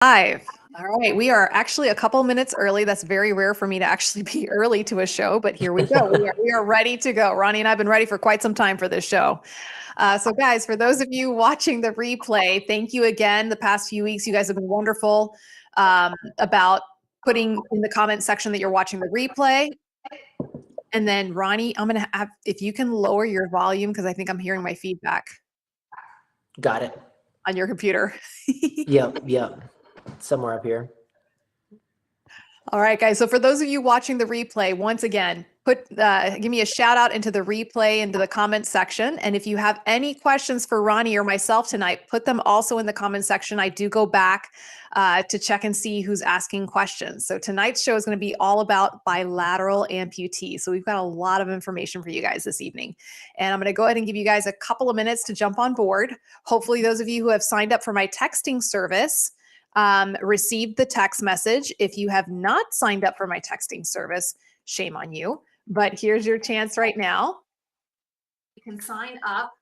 Live. All right. We are actually a couple minutes early. That's very rare for me to actually be early to a show, but here we go. We are ready to go. Ronnie and I have been ready for quite some time for this show. So guys, for those of you watching the replay, thank you again. The past few weeks, you guys have been wonderful about putting in the comment section that you're watching the replay. And then Ronnie, I'm going to have, if you can lower your volume, because I think I'm hearing my feedback. Got it. On your computer. Yep. Somewhere up here. All right, guys. So for those of you watching the replay, once again, give me a shout out into the replay, into the comment section. And if you have any questions for Ronnie or myself tonight, put them also in the comment section. I do go back to check and see who's asking questions. So tonight's show is going to be all about bilateral amputees. So we've got a lot of information for you guys this evening. And I'm going to go ahead and give you guys a couple of minutes to jump on board. Hopefully those of you who have signed up for my texting service received the text message. If you have not signed up for my texting service, shame on you. But here's your chance right now. You can sign up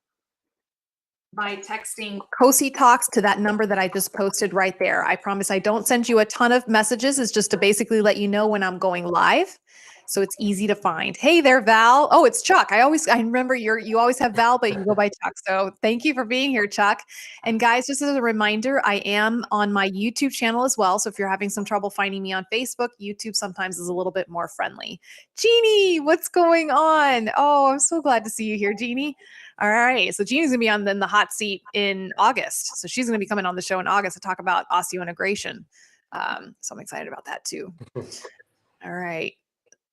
by texting Cosi Talks to that number that I just posted right there. I promise I don't send you a ton of messages. It's just to basically let you know when I'm going live. So it's easy to find. Hey there, Val. Oh, it's Chuck. I remember you always have Val, but you go by Chuck. So thank you for being here, Chuck. And guys, just as a reminder, I am on my YouTube channel as well. So if you're having some trouble finding me on Facebook, YouTube sometimes is a little bit more friendly. Jeannie, what's going on? Oh, I'm so glad to see you here, Jeannie. All right. So Jeannie's going to be on the hot seat in August. So she's going to be coming on the show in August to talk about osseointegration. So I'm excited about that too. All right.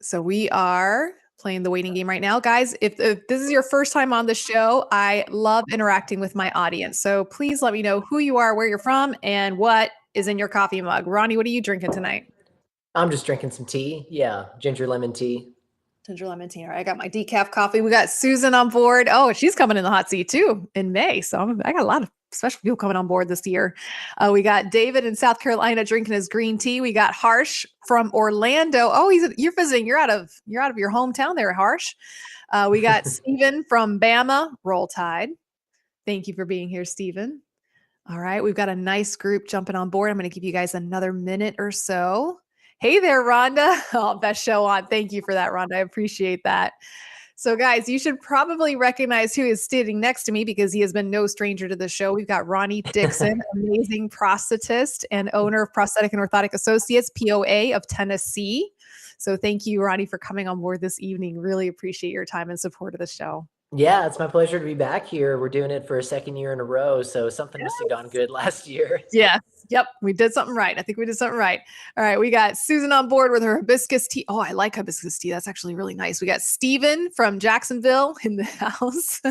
So we are playing the waiting game right now. Guys, if this is your first time on the show, I love interacting with my audience. So please let me know who you are, where you're from, and what is in your coffee mug. Ronnie, what are you drinking tonight? I'm just drinking some tea. Yeah, ginger lemon tea. Ginger lemon tea. All right, I got my decaf coffee. We got Susan on board. Oh, she's coming in the hot seat too in May. So I got a lot of special people coming on board this year. We got David in South Carolina drinking his green tea. We got Harsh from Orlando. Oh, you're visiting. You're out of your hometown there, Harsh. We got Stephen from Bama. Roll Tide. Thank you for being here, Stephen. All right, we've got a nice group jumping on board. I'm going to give you guys another minute or so. Hey there, Rhonda. Oh, best show on. Thank you for that, Rhonda. I appreciate that. So, guys, you should probably recognize who is sitting next to me because he has been no stranger to the show. We've got Ronnie Dickson, amazing prosthetist and owner of Prosthetic and Orthotic Associates, POA of Tennessee. So thank you, Ronnie, for coming on board this evening. Really appreciate your time and support of the show. Yeah, it's my pleasure to be back here. We're doing it for a second year in a row, so something must have gone good last year. Yes. Yep. We did something right. I think we did something right. All right. We got Susan on board with her hibiscus tea. Oh, I like hibiscus tea. That's actually really nice. We got Steven from Jacksonville in the house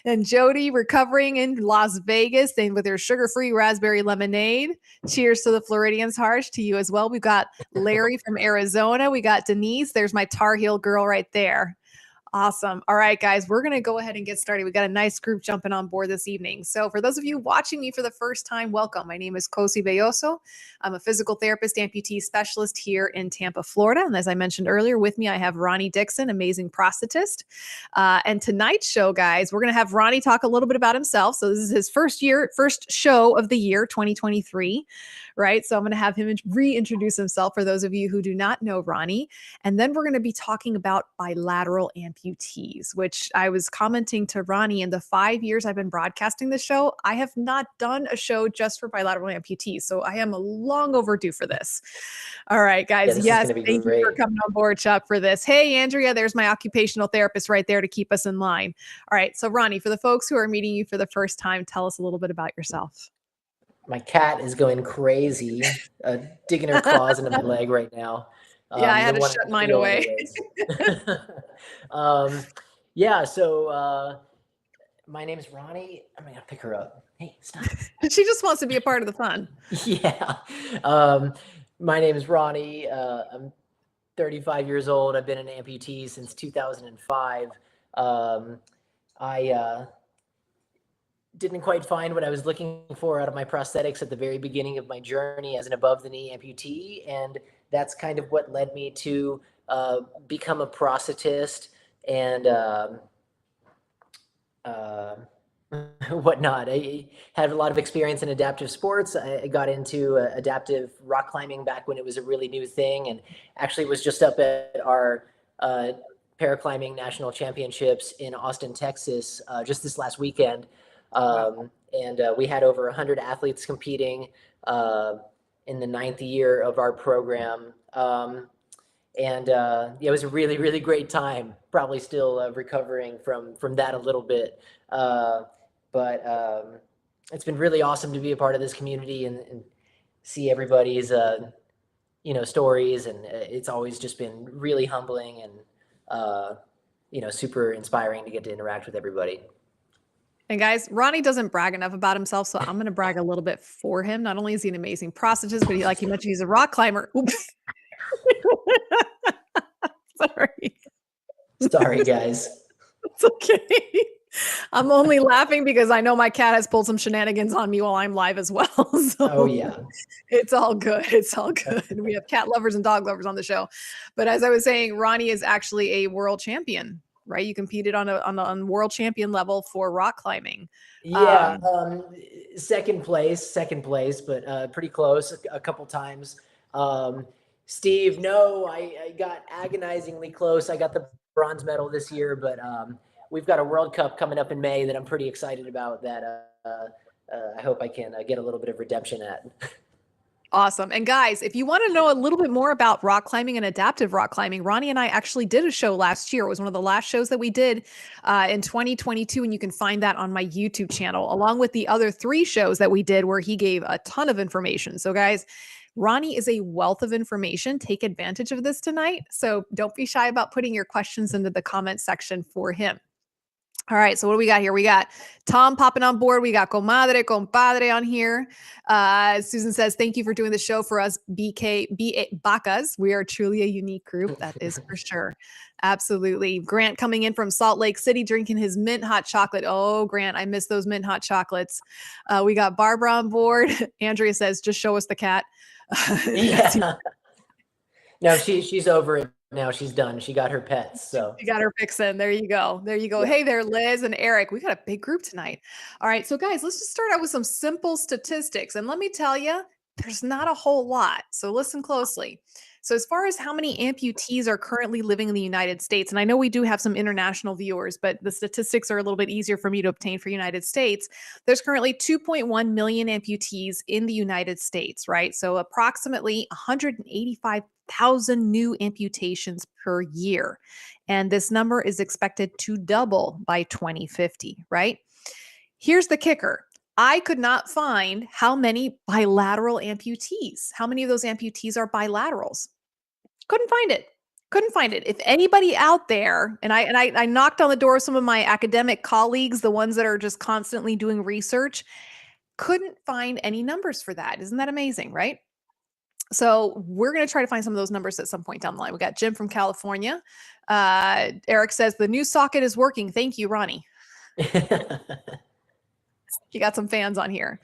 and Jody recovering in Las Vegas and with her sugar-free raspberry lemonade. Cheers to the Floridians, Harsh, to you as well. We've got Larry from Arizona. We got Denise. There's my Tar Heel girl right there. Awesome. All right, guys, we're going to go ahead and get started. We got a nice group jumping on board this evening. So for those of you watching me for the first time, welcome. My name is Cosi Belloso. I'm a physical therapist, amputee specialist here in Tampa, Florida. And as I mentioned earlier, with me, I have Ronnie Dickson, amazing prosthetist. And tonight's show, guys, we're going to have Ronnie talk a little bit about himself. So this is his first show of the year, 2023, right? So I'm going to have him reintroduce himself for those of you who do not know Ronnie. And then we're going to be talking about bilateral amputees, which I was commenting to Ronnie in the 5 years I've been broadcasting the show, I have not done a show just for bilateral amputees. So I am long overdue for this. All right, guys. Yes, thank you for coming on board, Chuck, for this. Hey, Andrea, there's my occupational therapist right there to keep us in line. All right. So Ronnie, for the folks who are meeting you for the first time, tell us a little bit about yourself. My cat is going crazy, digging her claws into my leg right now. Yeah, I had to shut mine away. Yeah, so my name is Ronnie. I'm going to pick her up. Hey, stop. She just wants to be a part of the fun. Yeah. My name is Ronnie. I'm 35 years old. I've been an amputee since 2005. I didn't quite find what I was looking for out of my prosthetics at the very beginning of my journey as an above-the-knee amputee, and that's kind of what led me to become a prosthetist and whatnot. I had a lot of experience in adaptive sports. I got into adaptive rock climbing back when it was a really new thing, and actually was just up at our uh, paraclimbing national championships in Austin, Texas, just this last weekend. And we had over 100 athletes competing in the ninth year of our program. And yeah, it was a really, really great time. Probably still recovering from that a little bit. But it's been really awesome to be a part of this community and see everybody's stories, and it's always just been really humbling and super inspiring to get to interact with everybody. And guys, Ronnie doesn't brag enough about himself, so I'm going to brag a little bit for him. Not only is he an amazing prosthetist, but like you mentioned, he's a rock climber. Oops. Sorry. Sorry, guys. It's okay. I'm only laughing because I know my cat has pulled some shenanigans on me while I'm live as well. So Oh yeah. It's all good. It's all good. We have cat lovers and dog lovers on the show. But as I was saying, Ronnie is actually a world champion, right? You competed on world champion level for rock climbing. Yeah, second place, but pretty close a couple times. Steve, no, I got agonizingly close. I got the bronze medal this year, but we've got a World Cup coming up in May that I'm pretty excited about that I hope I can get a little bit of redemption at. Awesome. And guys, if you want to know a little bit more about rock climbing and adaptive rock climbing, Ronnie and I actually did a show last year. It was one of the last shows that we did in 2022. And you can find that on my YouTube channel, along with the other 3 shows that we did where he gave a ton of information. So guys, Ronnie is a wealth of information. Take advantage of this tonight. So don't be shy about putting your questions into the comment section for him. All right, so what do we got here? We got Tom popping on board. We got comadre, compadre on here. Susan says, thank you for doing the show for us, Bacas. We are truly a unique group. That is for sure. Absolutely. Grant coming in from Salt Lake City, drinking his mint hot chocolate. Oh, Grant, I miss those mint hot chocolates. We got Barbara on board. Andrea says, just show us the cat. Yeah. No, she's over it now. She's done. She got her pets. So you got her fixin'. There you go. There you go. Yeah. Hey there, Liz and Eric. We got a big group tonight. All right. So, guys, let's just start out with some simple statistics. And let me tell you, there's not a whole lot. So, listen closely. So, as far as how many amputees are currently living in the United States, and I know we do have some international viewers, but the statistics are a little bit easier for me to obtain for United States. There's currently 2.1 million amputees in the United States, right? So, approximately 185,000 new amputations per year. And this number is expected to double by 2050, right? Here's the kicker. I could not find how many bilateral amputees. How many of those amputees are bilaterals? Couldn't find it. Couldn't find it. If anybody out there, and I knocked on the door of some of my academic colleagues, the ones that are just constantly doing research, couldn't find any numbers for that. Isn't that amazing, right? So we're going to try to find some of those numbers at some point down the line. We got Jim from California. Eric says the new socket is working. Thank you, Ronnie. You got some fans on here.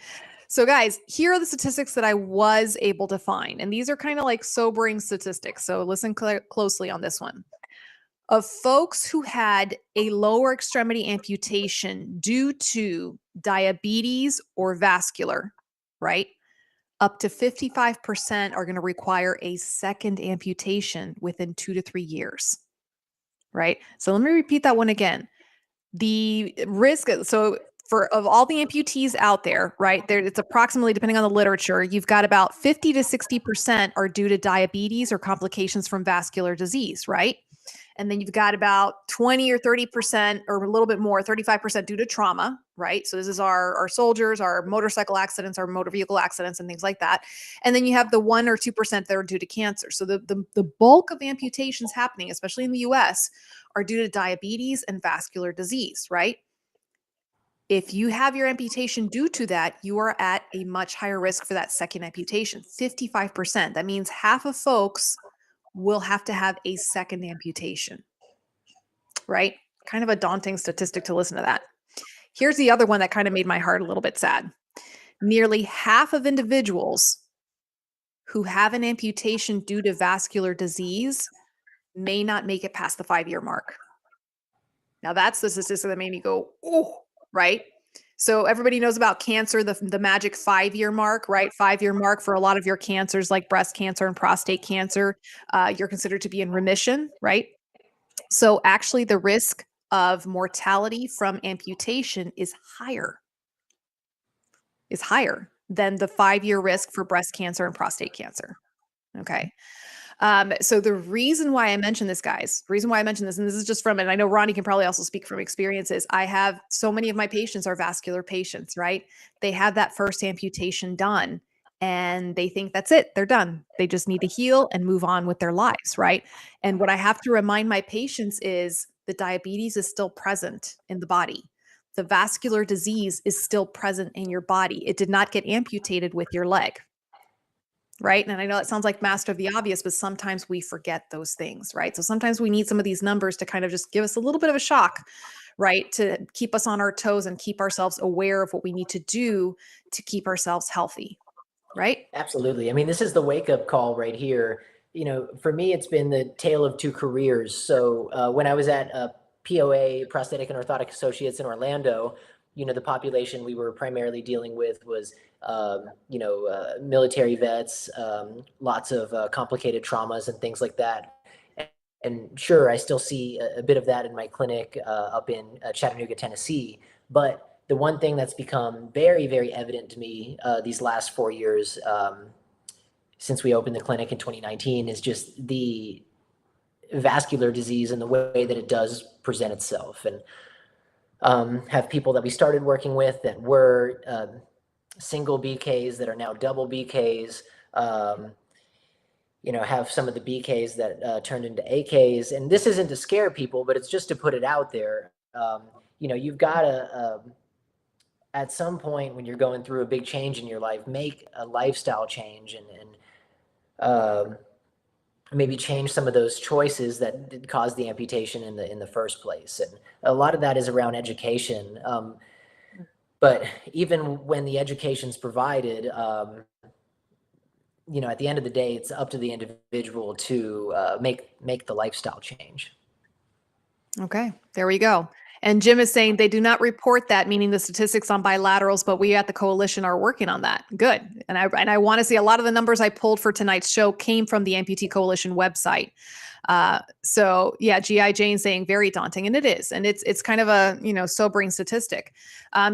So guys, here are the statistics that I was able to find. And these are kind of like sobering statistics. So listen closely on this one. Of folks who had a lower extremity amputation due to diabetes or vascular, right? Up to 55% are going to require a second amputation within 2 to 3 years, right? So let me repeat that one again. The risk, so of all the amputees out there, right, there it's approximately, depending on the literature, you've got about 50 to 60% are due to diabetes or complications from vascular disease, right? And then you've got about 20 or 30% or a little bit more, 35% due to trauma, right? So this is our soldiers, our motorcycle accidents, our motor vehicle accidents and things like that. And then you have the 1 or 2% that are due to cancer. So the bulk of amputations happening, especially in the US, are due to diabetes and vascular disease, right? If you have your amputation due to that, you are at a much higher risk for that second amputation, 55%. That means half of folks will have to have a second amputation, right? Kind of a daunting statistic to listen to that. Here's the other one that kind of made my heart a little bit sad. Nearly half of individuals who have an amputation due to vascular disease may not make it past the 5-year mark. Now that's the statistic that made me go, oh, right? So everybody knows about cancer, the magic 5-year mark, right? 5-year mark for a lot of your cancers like breast cancer and prostate cancer. You're considered to be in remission, right? So actually the risk of mortality from amputation is higher than the 5-year risk for breast cancer and prostate cancer. Okay. So the reason why I mention this, guys, the reason why I mention this, and this is just from, and I know Ronnie can probably also speak from experiences. I have so many of my patients are vascular patients, right? They have that first amputation done and they think that's it. They're done. They just need to heal and move on with their lives, right? And what I have to remind my patients is the diabetes is still present in the body. The vascular disease is still present in your body. It did not get amputated with your leg, right? And I know it sounds like master of the obvious, but sometimes we forget those things, right? So sometimes we need some of these numbers to kind of just give us a little bit of a shock, right? To keep us on our toes and keep ourselves aware of what we need to do to keep ourselves healthy, right? Absolutely. I mean, this is the wake up call right here. You know, for me, it's been the tale of two careers. So when I was at POA, Prosthetic and Orthotic Associates in Orlando, you know, the population we were primarily dealing with was, military vets, lots of complicated traumas and things like that. And sure, I still see a bit of that in my clinic up in Chattanooga, Tennessee. But the one thing that's become very, very evident to me these last 4 years since we opened the clinic in 2019 is just the vascular disease and the way that it does present itself. And have people that we started working with that were single BKs that are now double BKs. Have some of the BKs that turned into AKs. And this isn't to scare people, but it's just to put it out there. You've got to, at some point when you're going through a big change in your life, make a lifestyle change and maybe change some of those choices that did cause the amputation in the first place. And a lot of that is around education. But even when the education's provided, at the end of the day, it's up to the individual to make the lifestyle change. Okay, there we go. And Jim is saying they do not report that, meaning the statistics on bilaterals, but we at the coalition are working on that. Good. And I want to see a lot of the numbers I pulled for tonight's show came from the Amputee Coalition website. So yeah, GI Jane saying very daunting, and it is, and it's kind of a sobering statistic.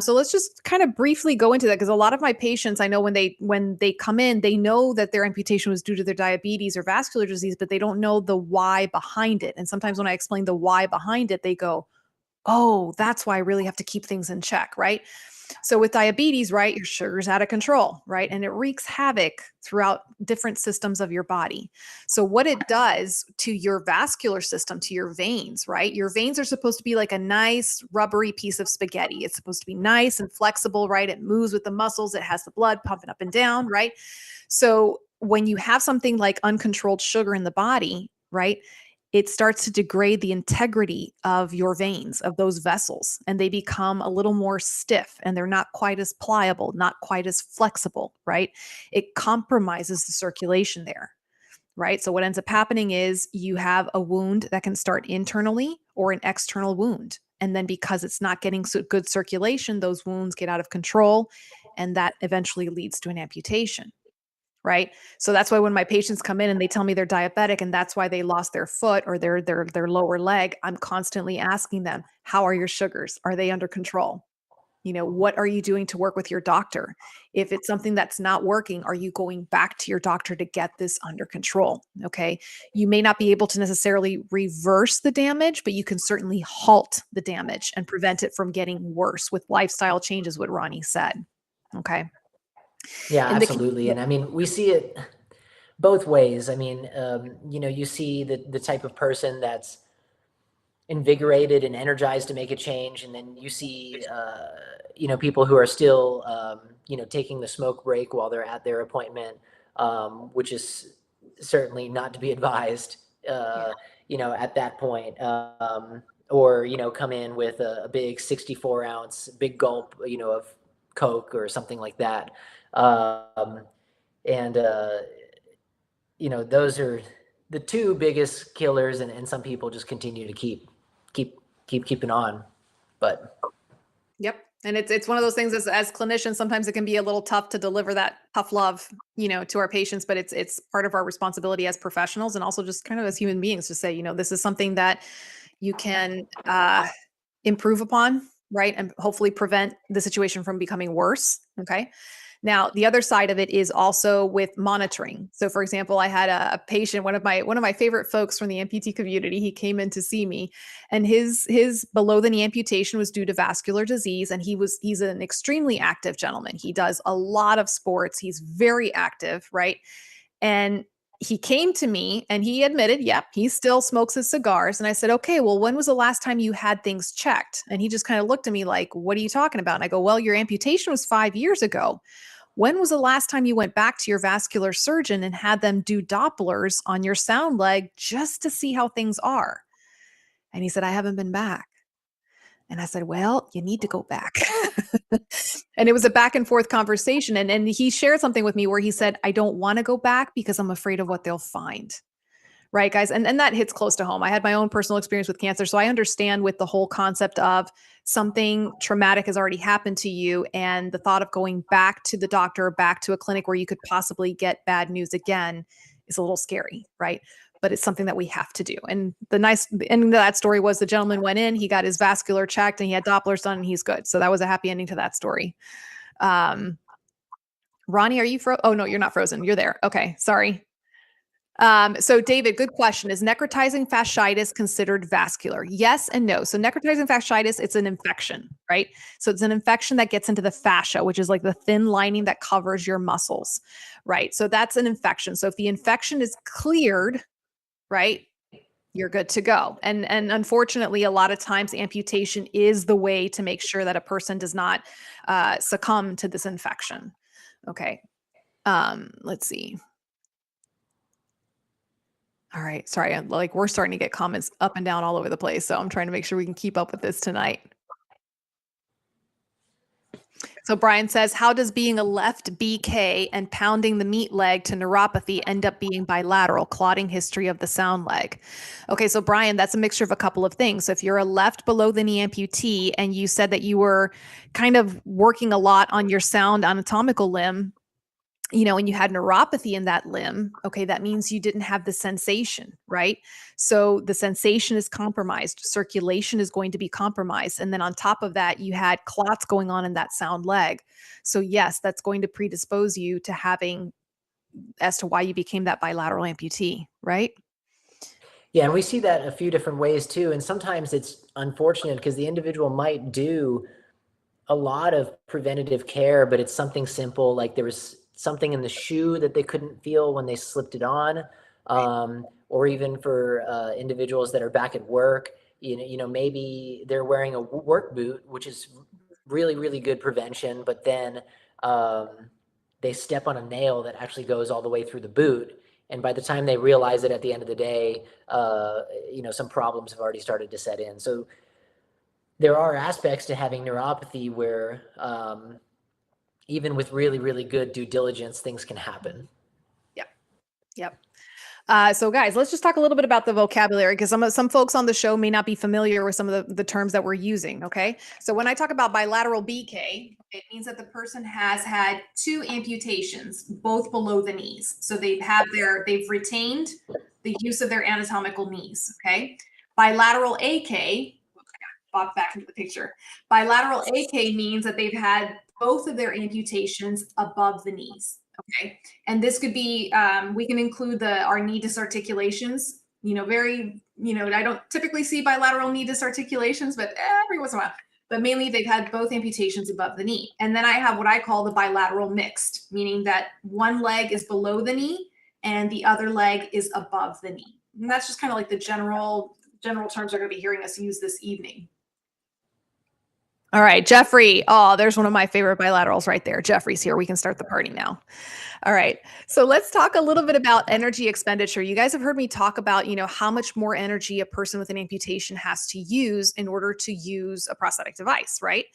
So let's just kind of briefly go into that, because a lot of my patients, I know when they come in, they know that their amputation was due to their diabetes or vascular disease, but they don't know the why behind it. And sometimes when I explain the why behind it, they go, "Oh, that's why I really have to keep things in check," right? So with diabetes, right, your sugar's out of control, right? And it wreaks havoc throughout different systems of your body. So what it does to your vascular system, to your veins, right? Your veins are supposed to be like a nice rubbery piece of spaghetti. It's supposed to be nice and flexible, right? It moves with the muscles. It has the blood pumping up and down, right? So when you have something like uncontrolled sugar in the body, right, it starts to degrade the integrity of your veins, of those vessels, and they become a little more stiff and they're not quite as pliable, not quite as flexible, right? It compromises the circulation there, right? So what ends up happening is you have a wound that can start internally or an external wound. And then because it's not getting good circulation, those wounds get out of control, and that eventually leads to an amputation. Right. So that's why when my patients come in and they tell me they're diabetic and that's why they lost their foot or their lower leg, I'm constantly asking them, how are your sugars? Are they under control? What are you doing to work with your doctor? If it's something that's not working, are you going back to your doctor to get this under control? Okay. You may not be able to necessarily reverse the damage, but you can certainly halt the damage and prevent it from getting worse with lifestyle changes, what Ronnie said. Okay. Yeah, And absolutely. And I mean, we see it both ways. I mean, you see the type of person that's invigorated and energized to make a change, and then you see, people who are still, taking the smoke break while they're at their appointment, which is certainly not to be advised, at that point. Or, come in with a big 64-ounce, big gulp, of Coke or something like that. And those are the two biggest killers, and some people just continue to keep keeping on. But Yep. And it's one of those things as clinicians, sometimes it can be a little tough to deliver that tough love, to our patients, but it's part of our responsibility as professionals and also just kind of as human beings to say, this is something that you can improve upon, right? And hopefully prevent the situation from becoming worse. Okay. Now, the other side of it is also with monitoring. So, for example, I had a patient, one of my favorite folks from the amputee community. He came in to see me, and his below the knee amputation was due to vascular disease, and he's an extremely active gentleman. He does a lot of sports. He's very active, right? And he came to me and he admitted, yep, he still smokes his cigars. And I said, okay, well, when was the last time you had things checked? And he just kind of looked at me like, what are you talking about? And I go, well, your amputation was 5 years ago. When was the last time you went back to your vascular surgeon and had them do Dopplers on your sound leg just to see how things are? And he said, I haven't been back. And I said, well, you need to go back. And it was a back and forth conversation. And he shared something with me where he said, I don't want to go back because I'm afraid of what they'll find. Right, guys. And that hits close to home. I had my own personal experience with cancer. So I understand with the whole concept of something traumatic has already happened to you. And the thought of going back to the doctor, back to a clinic where you could possibly get bad news again is a little scary, right? But it's something that we have to do. And the nice ending to that story was the gentleman went in, he got his vascular checked, and he had Dopplers done, and he's good. So that was a happy ending to that story. Ronnie, are you oh, no, you're not frozen. You're there. Okay. Sorry. So David, good question. Is necrotizing fasciitis considered vascular? Yes and no. So necrotizing fasciitis, it's an infection, right? So it's an infection that gets into the fascia, which is like the thin lining that covers your muscles, right? So that's an infection. So if the infection is cleared, right, you're good to go. And unfortunately, a lot of times amputation is the way to make sure that a person does not succumb to this infection. Okay. Let's see. All right. Sorry. We're starting to get comments up and down all over the place. So I'm trying to make sure we can keep up with this tonight. So Brian says, how does being a left BK and pounding the meat leg to neuropathy end up being bilateral, clotting history of the sound leg? Okay. So Brian, that's a mixture of a couple of things. So if you're a left below the knee amputee and you said that you were kind of working a lot on your sound anatomical limb, and you had neuropathy in that limb, okay, that means you didn't have the sensation, right? So the sensation is compromised. Circulation is going to be compromised. And then on top of that, you had clots going on in that sound leg. So yes, that's going to predispose you to having as to why you became that bilateral amputee, right? Yeah, and we see that a few different ways too. And sometimes it's unfortunate because the individual might do a lot of preventative care, but it's something simple, like there was something in the shoe that they couldn't feel when they slipped it on, or even for individuals that are back at work, maybe they're wearing a work boot, which is really, really good prevention, but then they step on a nail that actually goes all the way through the boot. And by the time they realize it at the end of the day, some problems have already started to set in. So there are aspects to having neuropathy where even with really, really good due diligence, things can happen. Yep. So guys, let's just talk a little bit about the vocabulary because some folks on the show may not be familiar with some of the terms that we're using. Okay. So when I talk about bilateral BK, it means that the person has had 2 amputations, both below the knees. So they've retained the use of their anatomical knees. Okay. Bilateral AK, Bob back into the picture. Bilateral AK means that they've had both of their amputations above the knees. Okay. And this could be, we can include our knee disarticulations, I don't typically see bilateral knee disarticulations, but every once in a while, but mainly they've had both amputations above the knee. And then I have what I call the bilateral mixed, meaning that one leg is below the knee and the other leg is above the knee. And that's just kind of like the general terms you're going to be hearing us use this evening. All right, Jeffrey. Oh, there's one of my favorite bilaterals right there. Jeffrey's here. We can start the party now. All right. So let's talk a little bit about energy expenditure. You guys have heard me talk about, how much more energy a person with an amputation has to use in order to use a prosthetic device, right?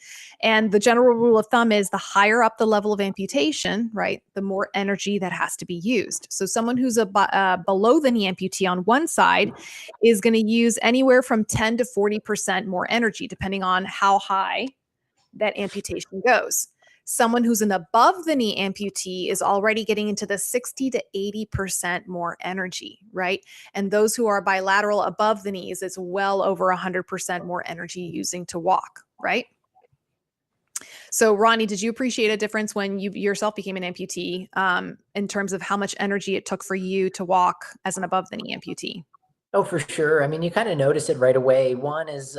And the general rule of thumb is the higher up the level of amputation, right, the more energy that has to be used. So someone who's a below the knee amputee on one side is going to use anywhere from 10 to 40% more energy, depending on how high that amputation goes. Someone who's an above the knee amputee is already getting into the 60 to 80% more energy, right? And those who are bilateral above the knees, it's well over 100% more energy using to walk, right? So, Ronnie, did you appreciate a difference when you yourself became an amputee in terms of how much energy it took for you to walk as an above the knee amputee? Oh, for sure. I mean, you kind of notice it right away. One is,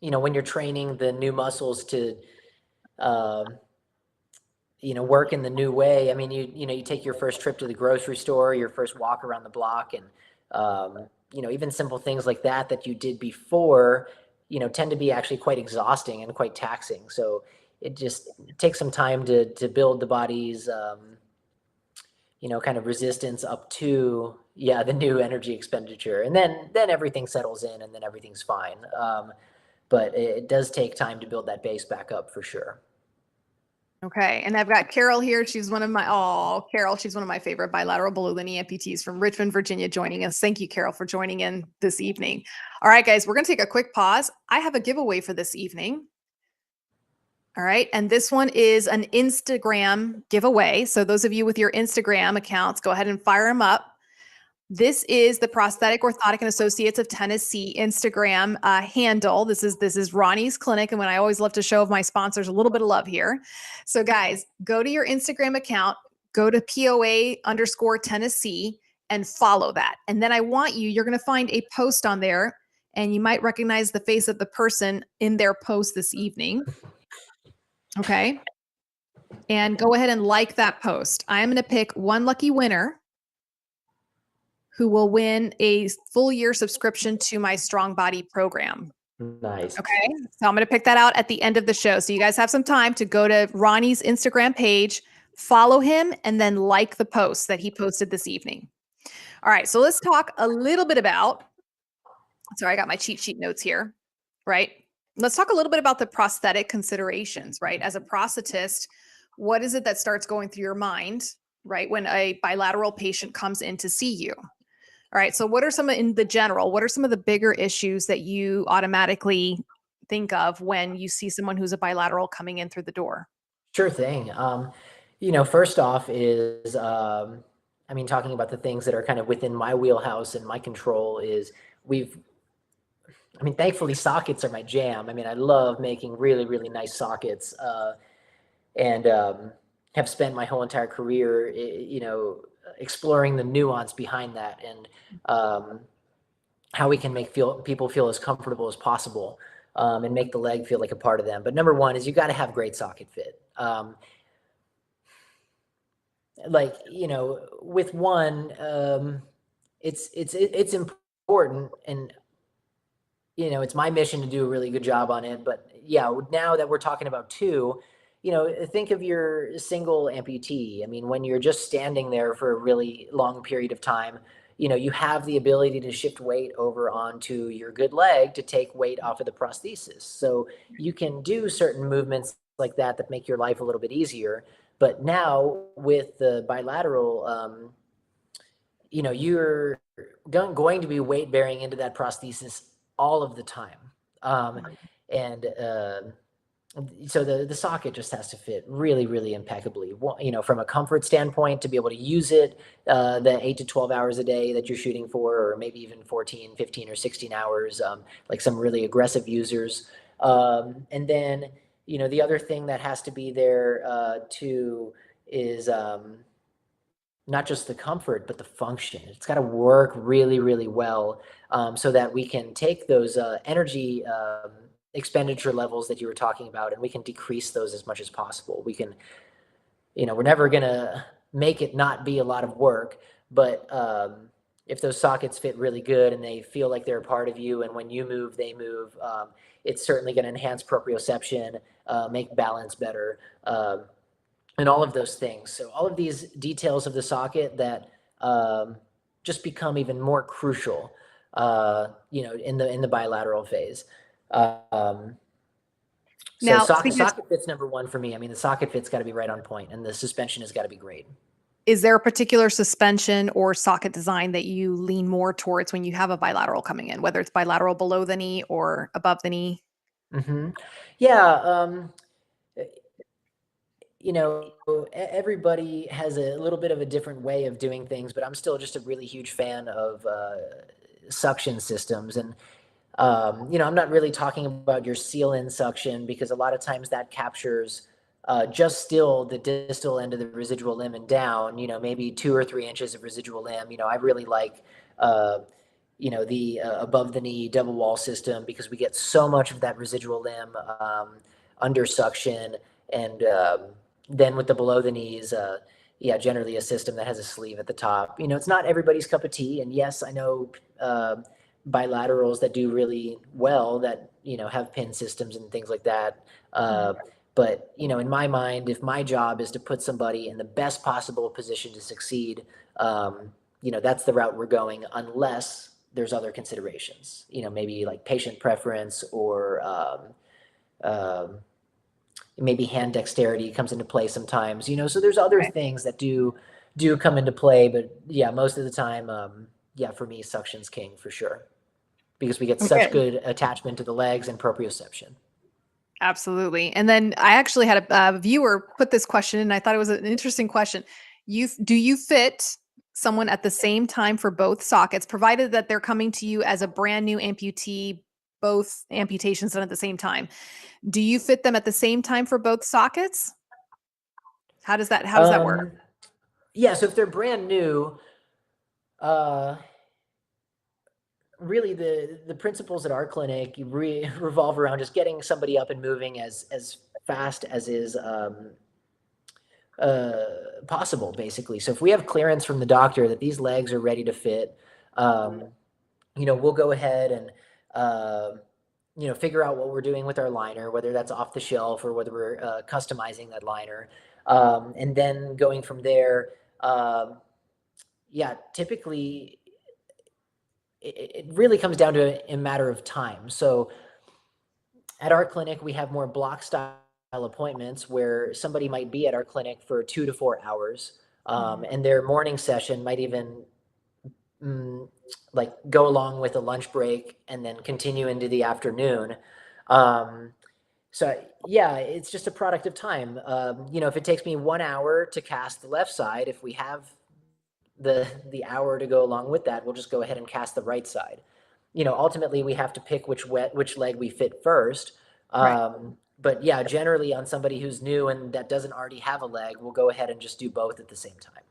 when you're training the new muscles to, um, work in the new way. I mean, you take your first trip to the grocery store, your first walk around the block, and even simple things like that you did before, tend to be actually quite exhausting and quite taxing. So it just takes some time to build the body's, kind of resistance up to, the new energy expenditure, and then everything settles in, and then everything's fine. But it does take time to build that base back up for sure. Okay. And I've got Carol here. She's one of my favorite bilateral below the knee amputees from Richmond, Virginia, joining us. Thank you, Carol, for joining in this evening. All right, guys, we're going to take a quick pause. I have a giveaway for this evening. All right. And this one is an Instagram giveaway. So those of you with your Instagram accounts, go ahead and fire them up. This is the Prosthetic, Orthotic, and Associates of Tennessee Instagram handle. This is Ronnie's clinic. And when I always love to show my sponsors a little bit of love here. So guys, go to your Instagram account, go to POA_Tennessee and follow that. And then you're going to find a post on there and you might recognize the face of the person in their post this evening. Okay. And go ahead and like that post. I'm going to pick one lucky winner who will win a full year subscription to my Strong Body program. Nice. Okay. So I'm going to pick that out at the end of the show. So you guys have some time to go to Ronnie's Instagram page, follow him, and then like the post that he posted this evening. All right. So let's talk a little bit about, sorry, I got my cheat sheet notes here, right? Let's talk a little bit about the prosthetic considerations, right? As a prosthetist, what is it that starts going through your mind, right? When a bilateral patient comes in to see you? All right. So what are some of the bigger issues that you automatically think of when you see someone who's a bilateral coming in through the door? Sure thing. First off is, talking about the things that are kind of within my wheelhouse and my control is thankfully sockets are my jam. I mean, I love making really, really nice sockets, and have spent my whole entire career, exploring the nuance behind that and how we can make people feel as comfortable as possible, and make the leg feel like a part of them. But number one is you got to have great socket fit. With one, it's important, and it's my mission to do a really good job on it. But yeah, now that we're talking about two, think of your single amputee. I mean, when you're just standing there for a really long period of time, you have the ability to shift weight over onto your good leg to take weight off of the prosthesis. So you can do certain movements like that make your life a little bit easier. But now with the bilateral, you're going to be weight bearing into that prosthesis all of the time. And so the socket just has to fit really, really impeccably. From a comfort standpoint, to be able to use it the 8 to 12 hours a day that you're shooting for, or maybe even 14, 15, or 16 hours, like some really aggressive users. And then, the other thing that has to be there too is not just the comfort, but the function. It's got to work really, really well, so that we can take those energy expenditure levels that you were talking about, and we can decrease those as much as possible. We can, we're never going to make it not be a lot of work, but if those sockets fit really good and they feel like they're a part of you, and when you move, they move, it's certainly going to enhance proprioception, make balance better, and all of those things. So all of these details of the socket that just become even more crucial, in the bilateral phase. So Now, socket fit's number one for me. I mean, the socket fit's got to be right on point, and the suspension has got to be great. is there a particular suspension or socket design that you lean more towards when you have a bilateral coming in, whether it's bilateral below the knee or above the knee? Hmm. Yeah. You know, everybody has a little bit of a different way of doing things, but I'm still just a really huge fan of suction systems. And, I'm not really talking about your seal-in suction because a lot of times that captures just still the distal end of the residual limb and down, maybe 2 or 3 inches of residual limb. I really like, uh, the above the knee double wall system because we get so much of that residual limb under suction. And then with the below the knees, yeah, generally a system that has a sleeve at the top. It's not everybody's cup of tea. And yes, I know bilaterals that do really well that, have pin systems and things like that. But, in my mind, if my job is to put somebody in the best possible position to succeed, that's the route we're going unless there's other considerations, maybe like patient preference or um, maybe hand dexterity comes into play sometimes, so there's other Okay. things that do come into play, but yeah, most of the time, yeah, for me, suction's king for sure because we get such Okay. good attachment to the legs and proprioception. Absolutely. And then I actually had a viewer put this question in. I thought it was an interesting question. Do you fit someone at the same time for both sockets, provided that they're coming to you as a brand new amputee, both amputations done at the same time? Do you fit them at the same time for both sockets? How does that work? Um, yeah, so if they're brand new, uh, really the principles at our clinic revolve around just getting somebody up and moving as fast as is uh, possible, basically. So if we have clearance from the doctor that these legs are ready to fit, um, we'll go ahead and figure out what we're doing with our liner, whether that's off the shelf or whether we're customizing that liner, and then going from there. Yeah, typically it really comes down to a matter of time. So at our clinic, we have more block style appointments where somebody might be at our clinic for 2 to 4 hours, Mhm. and their morning session might even mm, like go along with a lunch break and then continue into the afternoon. Um, so yeah, it's just a product of time. If it takes me 1 hour to cast the left side, if we have the hour to go along with that, we'll just go ahead and cast the right side. Ultimately we have to pick which leg we fit first. Right. But yeah, generally on somebody who's new and that doesn't already have a leg, we'll go ahead and just do both at the same time.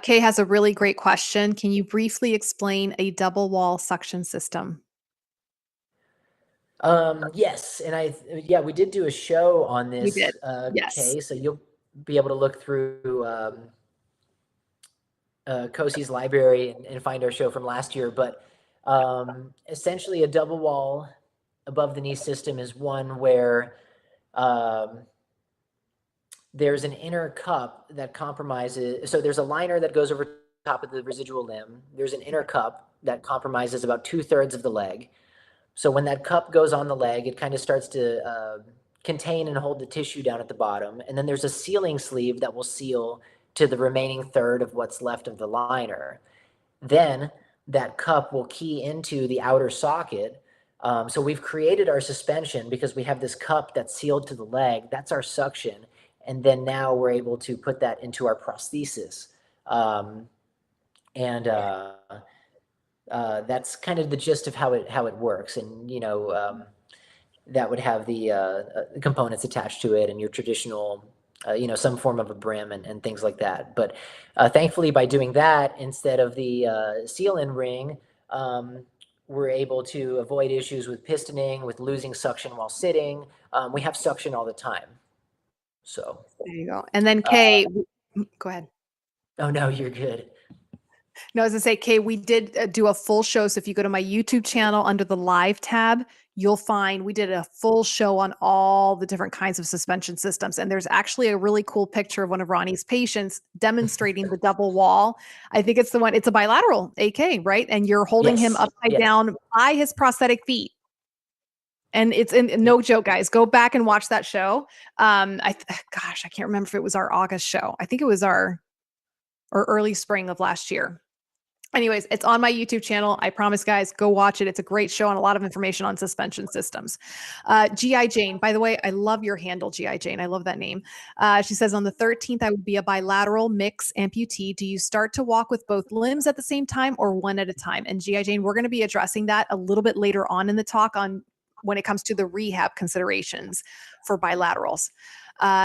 Kay has a really great question. Can you briefly explain a double wall suction system? Yes, and yeah, we did do a show on We did. this, Yes. Kay, so you'll be able to look through Cosi's library and find our show from last year. But essentially, a double wall above the knee system is one where um, there's an inner cup that compromises. So there's a liner that goes over top of the residual limb. There's an inner cup that compromises about 2/3 of the leg. So when that cup goes on the leg, it kind of starts to contain and hold the tissue down at the bottom. And then there's a sealing sleeve that will seal to the remaining third of what's left of the liner. Then that cup will key into the outer socket. So we've created our suspension because we have this cup that's sealed to the leg. That's our suction. And then now we're able to put that into our prosthesis. Um, and That's kind of the gist of how it works. And that would have the components attached to it and your traditional, some form of a brim and things like that. But thankfully, by doing that instead of the seal-in ring, we're able to avoid issues with pistoning, with losing suction while sitting. We have suction all the time. So, There you go. And then uh, Kay, go ahead. oh no, you're good. No, as I say, Kay, we did do a full show. So if you go to my YouTube channel under the live tab, you'll find we did a full show on all the different kinds of suspension systems. And there's actually a really cool picture of one of Ronnie's patients demonstrating the double wall. I think it's the one, it's a bilateral AK, right? And you're holding him Yes, upside yes. down by his prosthetic feet. And it's no joke, guys. Go back and watch that show. Gosh, I can't remember if it was our August show. I think it was our or early spring of last year. Anyways, it's on my YouTube channel. I promise, guys, go watch it. It's a great show and a lot of information on suspension systems. GI Jane, by the way, I love your handle, GI Jane. I love that name. She says, on the 13th, I would be a bilateral mix amputee. Do you start to walk with both limbs at the same time or one at a time? And GI Jane, we're going to be addressing that a little bit later on in the talk on when it comes to the rehab considerations for bilaterals.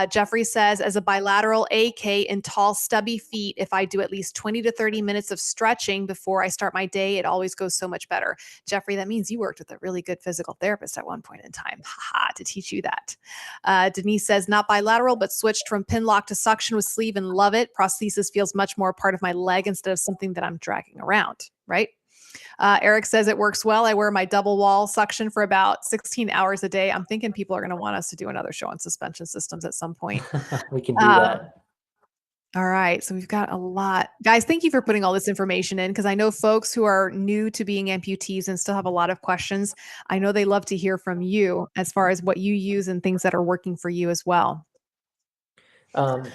Jeffrey says, as a bilateral AK in tall, stubby feet, if I do at least 20 to 30 minutes of stretching before I start my day, it always goes so much better. Jeffrey, that means you worked with a really good physical therapist at one point in time, to teach you that. Denise says, not bilateral, but switched from pin lock to suction with sleeve and love it. Prosthesis feels much more part of my leg instead of something that I'm dragging around, right? Eric says it works well. I wear my double wall suction for about 16 hours a day. I'm thinking people are going to want us to do another show on suspension systems at some point. We can do that. All right. So we've got a lot. Guys, thank you for putting all this information in, because I know folks who are new to being amputees and still have a lot of questions. I know they love to hear from you as far as what you use and things that are working for you as well. And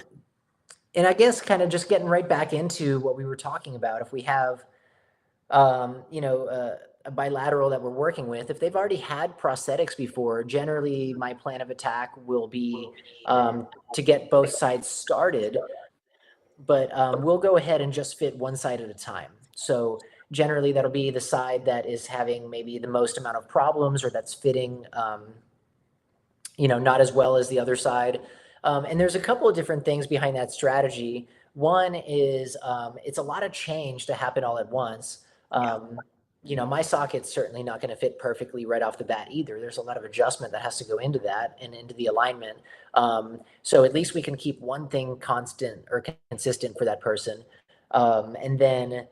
I guess kind of just getting right back into what we were talking about, if we have a bilateral that we're working with, if they've already had prosthetics before, generally my plan of attack will be to get both sides started, but we'll go ahead and just fit one side at a time. So generally that'll be the side that is having maybe the most amount of problems, or that's fitting, not as well as the other side. And there's a couple of different things behind that strategy. One is it's a lot of change to happen all at once. My socket's certainly not going to fit perfectly right off the bat either. There's a lot of adjustment that has to go into that and into the alignment. So at least we can keep one thing constant or consistent for that person. And then,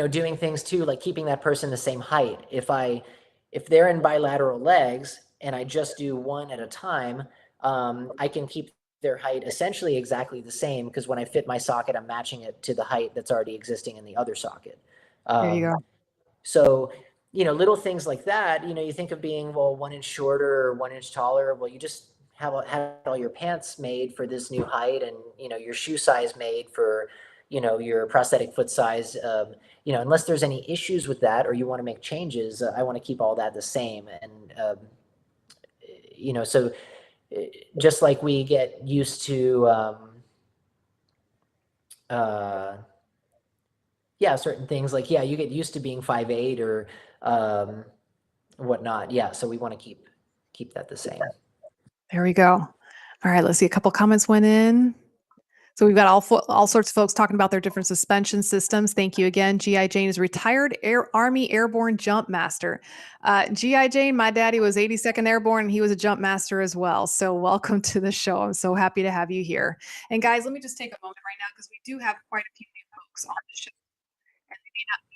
doing things too, like keeping that person the same height. If they're in bilateral legs and I just do one at a time, I can keep their height essentially exactly the same, because when I fit my socket, I'm matching it to the height that's already existing in the other socket. There you go. So, little things like that, you think of being, well, 1 inch shorter or 1 inch taller. Well, you just had all your pants made for this new height, and, your shoe size made for, your prosthetic foot size. Unless there's any issues with that or you want to make changes, I want to keep all that the same. And, so just like we get used to, certain things, like, you get used to being 5'8" or whatnot. Yeah. So we want to keep that the same. There we go. All right. Let's see. A couple comments went in. So we've got all sorts of folks talking about their different suspension systems. Thank you again. GI Jane is retired Army Airborne Jump Master. GI Jane, my daddy was 82nd Airborne, and he was a jump master as well. So welcome to the show. I'm so happy to have you here. And guys, let me just take a moment right now, because we do have quite a few new folks on the show, and they may not be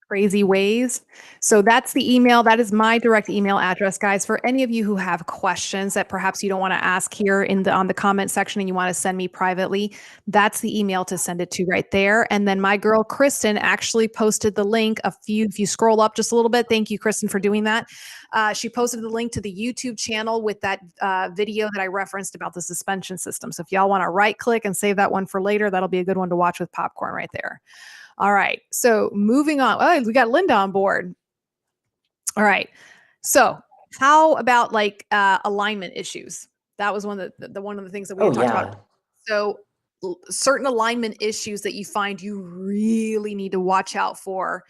crazy ways. So that's the email. That is my direct email address, guys. For any of you who have questions that perhaps you don't want to ask here on the comment section and you want to send me privately, that's the email to send it to right there. And then my girl Kristen actually posted the link if you scroll up just a little bit. Thank you, Kristen, for doing that. She posted the link to the YouTube channel with that video that I referenced about the suspension system. So if y'all want to right click and save that one for later, that'll be a good one to watch with popcorn right there. All right. So moving on. Oh, we got Linda on board. All right. So how about alignment issues? That was one of the things that we talked about. So certain alignment issues that you find you really need to watch out for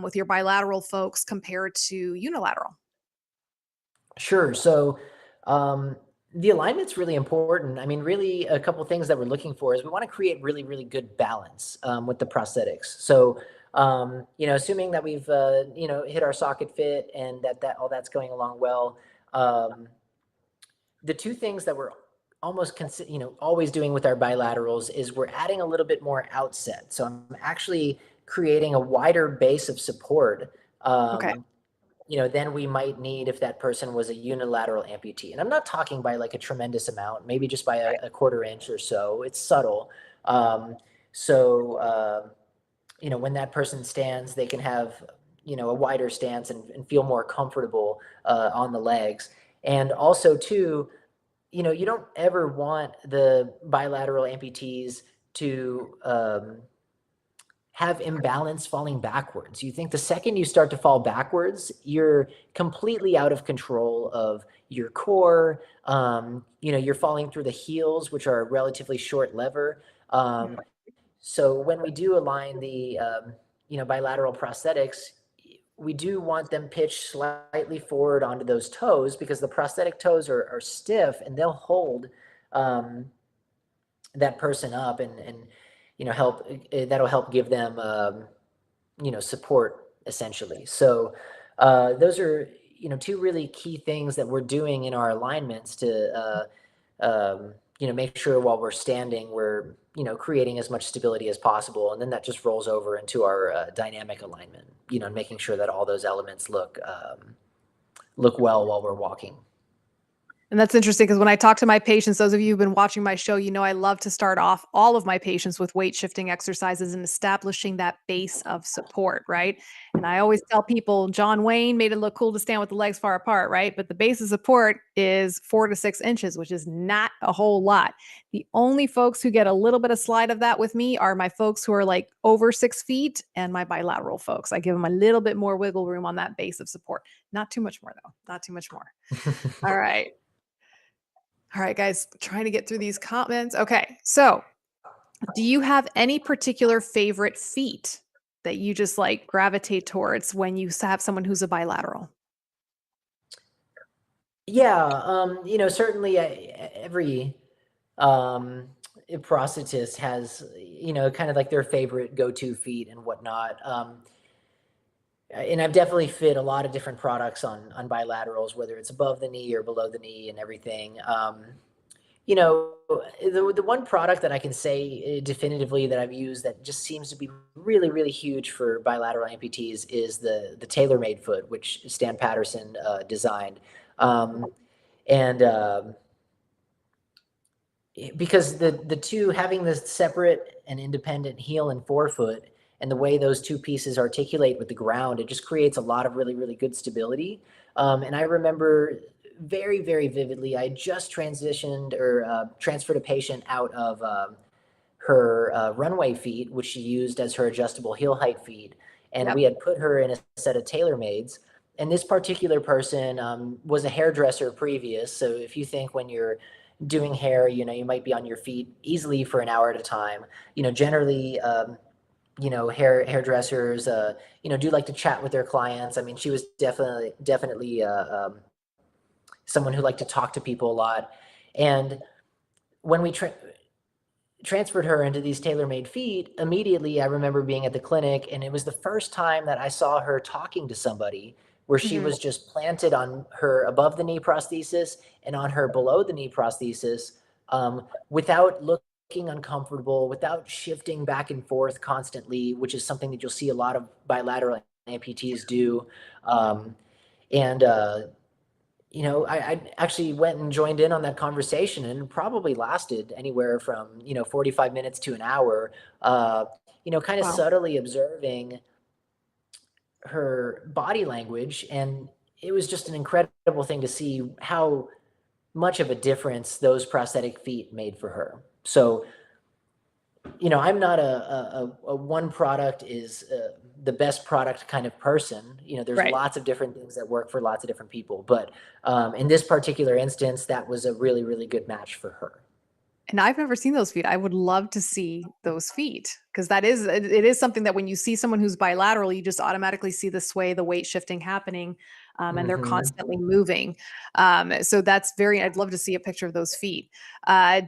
with your bilateral folks compared to unilateral. Sure. So the alignment's really important. I mean, really, a couple of things that we're looking for is we want to create really, really good balance with the prosthetics. So, assuming that we've, hit our socket fit and that all that's going along well, the two things that we're always doing with our bilaterals is we're adding a little bit more outset. So I'm actually creating a wider base of support. Okay. Then we might need if that person was a unilateral amputee. And I'm not talking by like a tremendous amount, maybe just by a quarter inch or so. It's subtle. When that person stands, they can have, a wider stance and feel more comfortable on the legs. And also too, you don't ever want the bilateral amputees to have imbalance falling backwards. You think the second you start to fall backwards, you're completely out of control of your core. You're falling through the heels, which are a relatively short lever. So when we do align the, bilateral prosthetics, we do want them pitched slightly forward onto those toes because the prosthetic toes are stiff and they'll hold that person up and help. That'll help give them support essentially. So those are two really key things that we're doing in our alignments to make sure while we're standing we're creating as much stability as possible, and then that just rolls over into our dynamic alignment, and making sure that all those elements look well while we're walking. And that's interesting because when I talk to my patients, those of you who've been watching my show, I love to start off all of my patients with weight shifting exercises and establishing that base of support, right? And I always tell people, John Wayne made it look cool to stand with the legs far apart, right? But the base of support is 4 to 6 inches, which is not a whole lot. The only folks who get a little bit of slide of that with me are my folks who are like over 6 feet and my bilateral folks. I give them a little bit more wiggle room on that base of support. Not too much more, though. Not too much more. All right. All right, guys, trying to get through these comments. Okay, so do you have any particular favorite feat that you just like gravitate towards when you have someone who's a bilateral? Yeah, certainly every prosthetist has, kind of like their favorite go-to feet and whatnot. And I've definitely fit a lot of different products on bilaterals, whether it's above the knee or below the knee and everything. The one product that I can say definitively that I've used that just seems to be really, really huge for bilateral amputees is the TaylorMade foot, which Stan Patterson designed. And because the two having this separate and independent heel and forefoot and the way those two pieces articulate with the ground, it just creates a lot of really, really good stability. And I remember very, very vividly, I just transitioned or transferred a patient out of her runway feet, which she used as her adjustable heel height feet. And Yep. we had put her in a set of TaylorMades. And this particular person was a hairdresser previous. So if you think when you're doing hair, you might be on your feet easily for an hour at a time. Generally, hairdressers, do like to chat with their clients. I mean, she was definitely someone who liked to talk to people a lot. And when we transferred her into these TaylorMade feet, immediately I remember being at the clinic, and it was the first time that I saw her talking to somebody where she Mhm. was just planted on her above the knee prosthesis and on her below the knee prosthesis, without looking uncomfortable, without shifting back and forth constantly, which is something that you'll see a lot of bilateral amputees do. And I actually went and joined in on that conversation, and it probably lasted anywhere from 45 minutes to an hour. Kind of Wow. subtly observing her body language, and it was just an incredible thing to see how much of a difference those prosthetic feet made for her. So I'm not a one product is the best product kind of person. There's Right. lots of different things that work for lots of different people. But in this particular instance, that was a really, really good match for her. And I've never seen those feet. I would love to see those feet because it is something that when you see someone who's bilateral, you just automatically see the sway, the weight shifting happening, and they're Hmm. constantly moving. So I'd love to see a picture of those feet.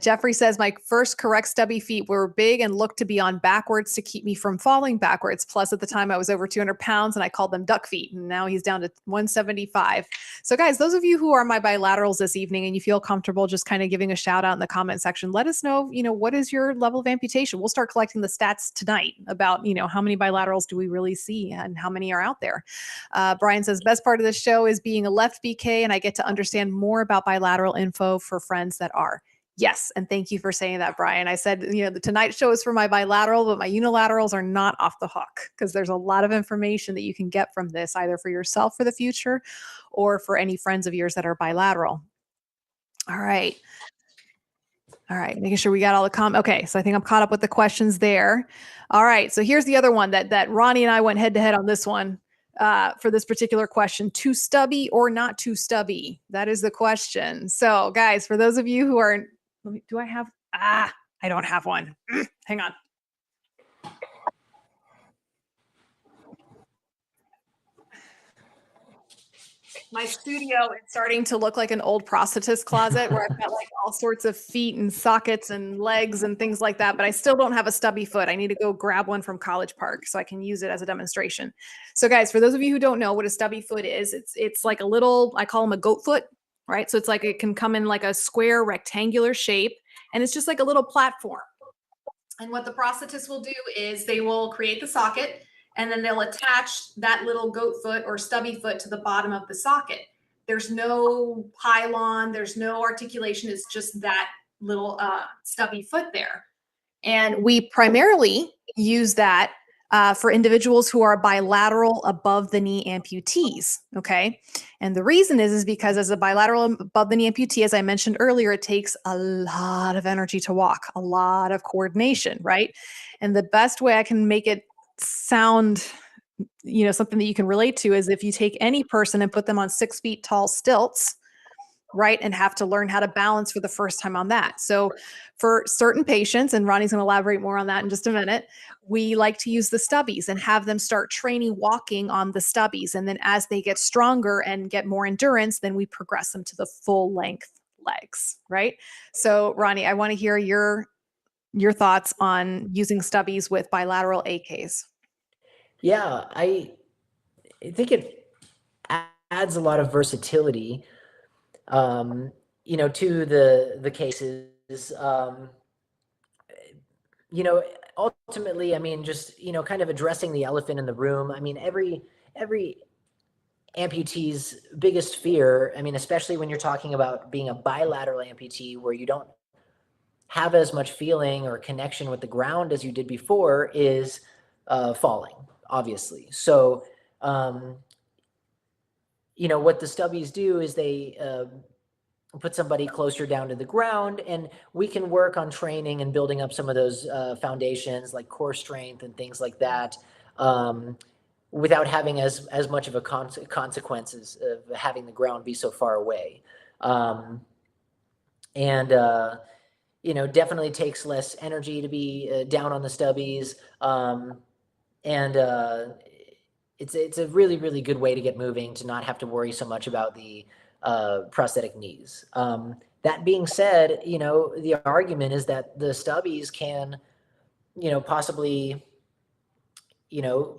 Jeffrey says, my first correct stubby feet were big and looked to be on backwards to keep me from falling backwards. Plus, at the time, I was over 200 pounds and I called them duck feet. And now he's down to 175. So, guys, those of you who are my bilaterals this evening and you feel comfortable just kind of giving a shout out in the comment section, let us know, what is your level of amputation? We'll start collecting the stats tonight about, how many bilaterals do we really see and how many are out there. Brian says, best part of the show is being a left BK, and I get to understand more about bilateral info for friends that are. Yes. And thank you for saying that, Brian. I said, the Tonight Show is for my bilateral, but my unilaterals are not off the hook because there's a lot of information that you can get from this, either for yourself for the future or for any friends of yours that are bilateral. All right. All right, making sure we got all the Okay, so I think I'm caught up with the questions there. All right, so here's the other one that Ronnie and I went head to head on this one for this particular question: too stubby or not too stubby? That is the question. So, guys, for those of you who are, do I have? I don't have one. Hang on. My studio is starting to look like an old prosthetist closet where I've got like all sorts of feet and sockets and legs and things like that, but I still don't have a stubby foot. I need to go grab one from College Park so I can use it as a demonstration. So guys, for those of you who don't know what a stubby foot is, it's like a little, I call them a goat foot, right? So it's like it can come in like a square rectangular shape, and it's just like a little platform. And what the prosthetist will do is they will create the socket, and then they'll attach that little goat foot or stubby foot to the bottom of the socket. There's no pylon, there's no articulation. It's just that little stubby foot there. And we primarily use that for individuals who are bilateral above the knee amputees. Okay. And the reason is because as a bilateral above the knee amputee, as I mentioned earlier, it takes a lot of energy to walk, a lot of coordination, right? And the best way I can make it sound, something that you can relate to is if you take any person and put them on 6 feet tall stilts, right, and have to learn how to balance for the first time on that. So for certain patients, and Ronnie's going to elaborate more on that in just a minute, we like to use the stubbies and have them start training walking on the stubbies. And then as they get stronger and get more endurance, then we progress them to the full length legs, right? So Ronnie, I want to hear your thoughts on using stubbies with bilateral AKs. Yeah, I think it adds a lot of versatility, to the cases. Ultimately, I mean, just kind of addressing the elephant in the room. I mean, every amputee's biggest fear, I mean, especially when you're talking about being a bilateral amputee where you don't have as much feeling or connection with the ground as you did before, is falling, obviously. So, what the stubbies do is they put somebody closer down to the ground, and we can work on training and building up some of those foundations like core strength and things like that, without having as much of a consequences of having the ground be so far away. And definitely takes less energy to be down on the stubbies. And it's a really, really good way to get moving, to not have to worry so much about the prosthetic knees. That being said, the argument is that the stubbies can, possibly,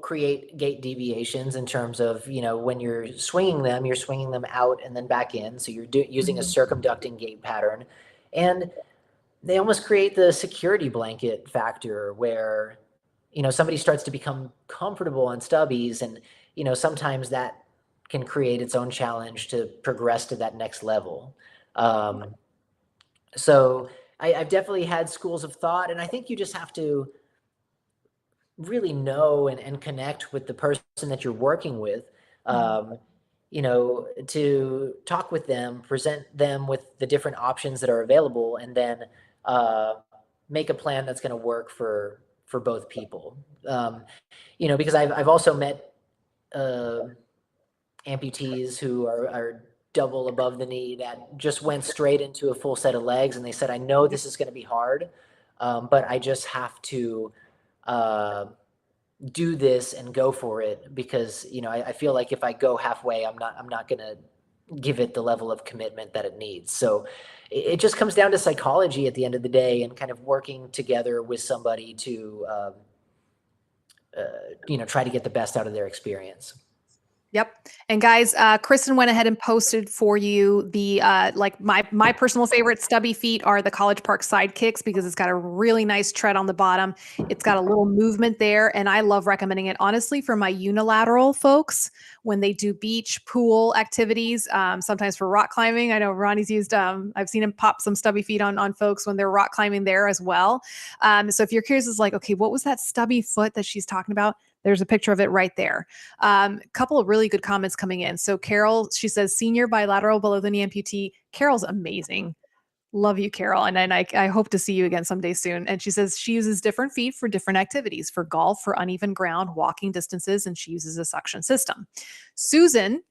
create gait deviations in terms of, when you're swinging them out and then back in. So you're using a circumducting gait pattern, and they almost create the security blanket factor where, somebody starts to become comfortable on stubbies, and, sometimes that can create its own challenge to progress to that next level. So I've definitely had schools of thought, and I think you just have to really know and connect with the person that you're working with, to talk with them, present them with the different options that are available, and then make a plan that's going to work for both people. Because I've also met amputees who are double above the knee that just went straight into a full set of legs, and they said, I know this is going to be hard, but I just have to do this and go for it, because I feel like if I go halfway, I'm not going to give it the level of commitment that it needs. So it just comes down to psychology at the end of the day, and kind of working together with somebody to try to get the best out of their experience. Yep. And guys, Kristen went ahead and posted for you the like my personal favorite stubby feet are the College Park sidekicks, because it's got a really nice tread on the bottom. It's got a little movement there, and I love recommending it honestly for my unilateral folks when they do beach pool activities. Sometimes for rock climbing, I know Ronnie's used. I've seen him pop some stubby feet on folks when they're rock climbing there as well. So if you're curious, it's like, okay, what was that stubby foot that she's talking about? There's a picture of it right there. A couple of really good comments coming in. So Carol, she says, senior bilateral below the knee amputee. Carol's amazing. Love you, Carol. And then I hope to see you again someday soon. And she says she uses different feet for different activities, for golf, for uneven ground, walking distances, and she uses a suction system. Susan,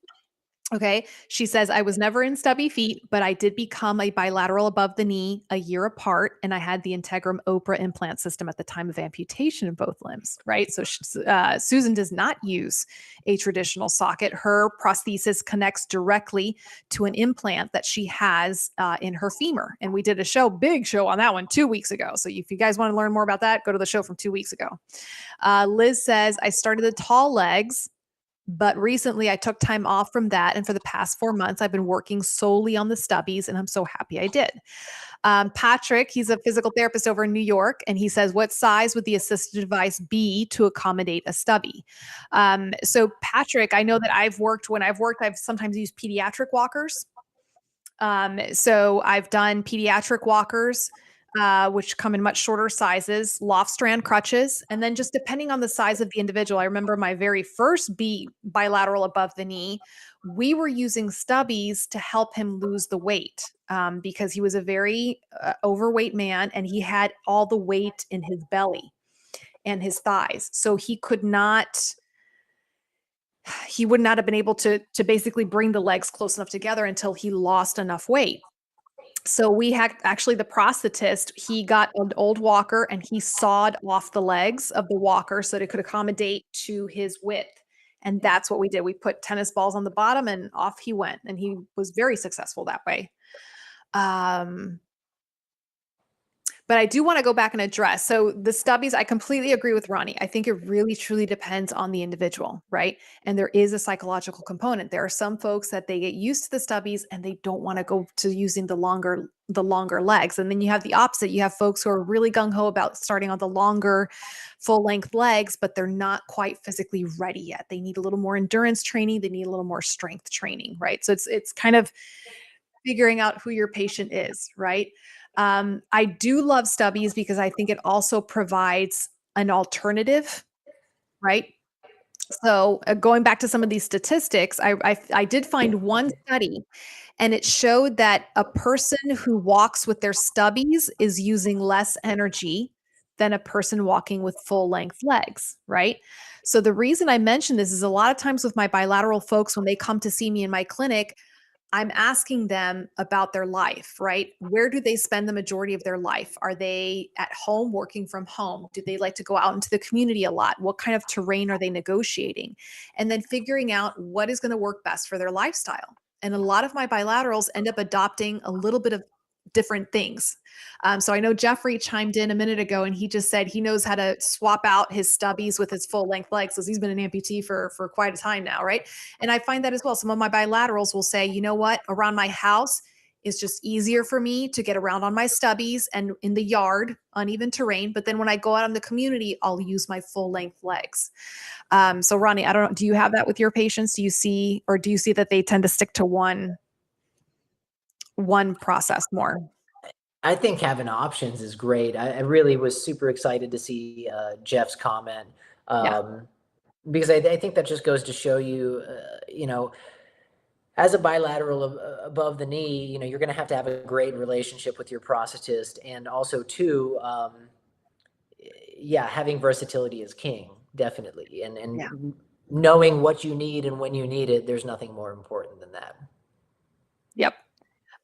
okay, she says, I was never in stubby feet, but I did become a bilateral above the knee a year apart. And I had the Integrum Opera implant system at the time of amputation of both limbs, right? So Susan does not use a traditional socket. Her prosthesis connects directly to an implant that she has in her femur. And we did a big show on that one 2 weeks ago. So if you guys want to learn more about that, go to the show from 2 weeks ago. Liz says, I started the tall legs, but recently I took time off from that. And for the past 4 months, I've been working solely on the stubbies, and I'm so happy I did. Patrick, he's a physical therapist over in New York, and he says, what size would the assistive device be to accommodate a stubby? So Patrick, I know that when I've worked, I've sometimes used pediatric walkers. So I've done pediatric walkers, which come in much shorter sizes, loft strand crutches, and then just depending on the size of the individual. I remember my very first bilateral above the knee, we were using stubbies to help him lose the weight because he was a very overweight man and he had all the weight in his belly and his thighs. So he would not have been able to basically bring the legs close enough together until he lost enough weight. So we had actually the prosthetist, he got an old walker and he sawed off the legs of the walker so that it could accommodate to his width. And that's what we did. We put tennis balls on the bottom and off he went. And he was very successful that way. But I do want to go back and address. So the stubbies, I completely agree with Ronnie. I think it really truly depends on the individual, right? And there is a psychological component. There are some folks that they get used to the stubbies and they don't want to go to using the longer legs. And then you have the opposite. You have folks who are really gung-ho about starting on the longer full length legs, but they're not quite physically ready yet. They need a little more endurance training. They need a little more strength training, right? So it's kind of figuring out who your patient is, right? I do love stubbies because I think it also provides an alternative, right? So going back to some of these statistics, I did find one study and it showed that a person who walks with their stubbies is using less energy than a person walking with full length legs, right? So the reason I mention this is a lot of times with my bilateral folks, when they come to see me in my clinic, I'm asking them about their life, right? Where do they spend the majority of their life? Are they at home working from home? Do they like to go out into the community a lot? What kind of terrain are they negotiating? And then figuring out what is going to work best for their lifestyle. And a lot of my bilaterals end up adopting a little bit of different things. So I know Jeffrey chimed in a minute ago and he just said he knows how to swap out his stubbies with his full length legs because he's been an amputee for quite a time now, right? And I find that as well. Some of my bilaterals will say, you know what, around my house, it's just easier for me to get around on my stubbies and in the yard, uneven terrain. But then when I go out in the community, I'll use my full length legs. So Ronnie, I don't know, do you have that with your patients? Do you see that they tend to stick to one process more? I think having options is great. I really was super excited to see Jeff's comment because I think that just goes to show you, as a bilateral above the knee, you're going to have a great relationship with your prosthetist, and also too, having versatility is king, definitely, and knowing what you need and when you need it. There's nothing more important than that. Yep.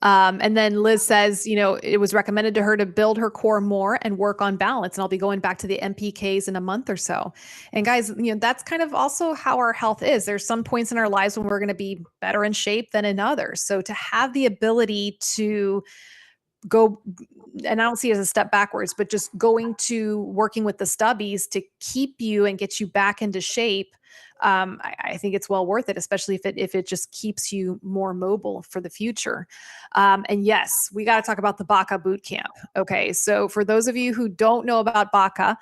And then Liz says, it was recommended to her to build her core more and work on balance. And I'll be going back to the MPKs in a month or so. And guys, that's kind of also how our health is. There's some points in our lives when we're going to be better in shape than in others. So to have the ability to go, and I don't see it as a step backwards, but just going to working with the stubbies to keep you and get you back into shape. I think it's well worth it, especially if it just keeps you more mobile for the future. And yes, we got to talk about the BACA boot camp. Okay. So for those of you who don't know about BACA,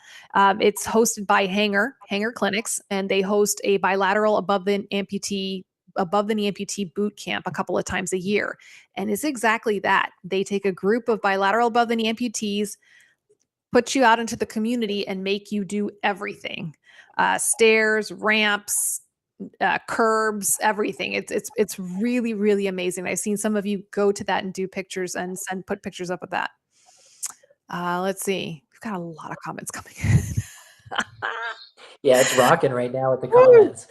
it's hosted by Hanger Clinics, and they host a bilateral above the knee amputee boot camp a couple of times a year. And it's exactly that. They take a group of bilateral above the knee amputees, put you out into the community and make you do everything. Stairs, ramps, curbs, everything. It's really, really amazing. I've seen some of you go to that and do pictures and put pictures up of that. Let's see. We've got a lot of comments coming in. Yeah, it's rocking right now with the Woo! comments.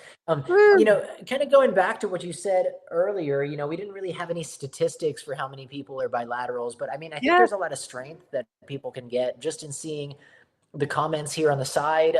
Kind of going back to what you said earlier, we didn't really have any statistics for how many people are bilaterals, but I mean, I think Yeah. there's a lot of strength that people can get just in seeing the comments here on the side.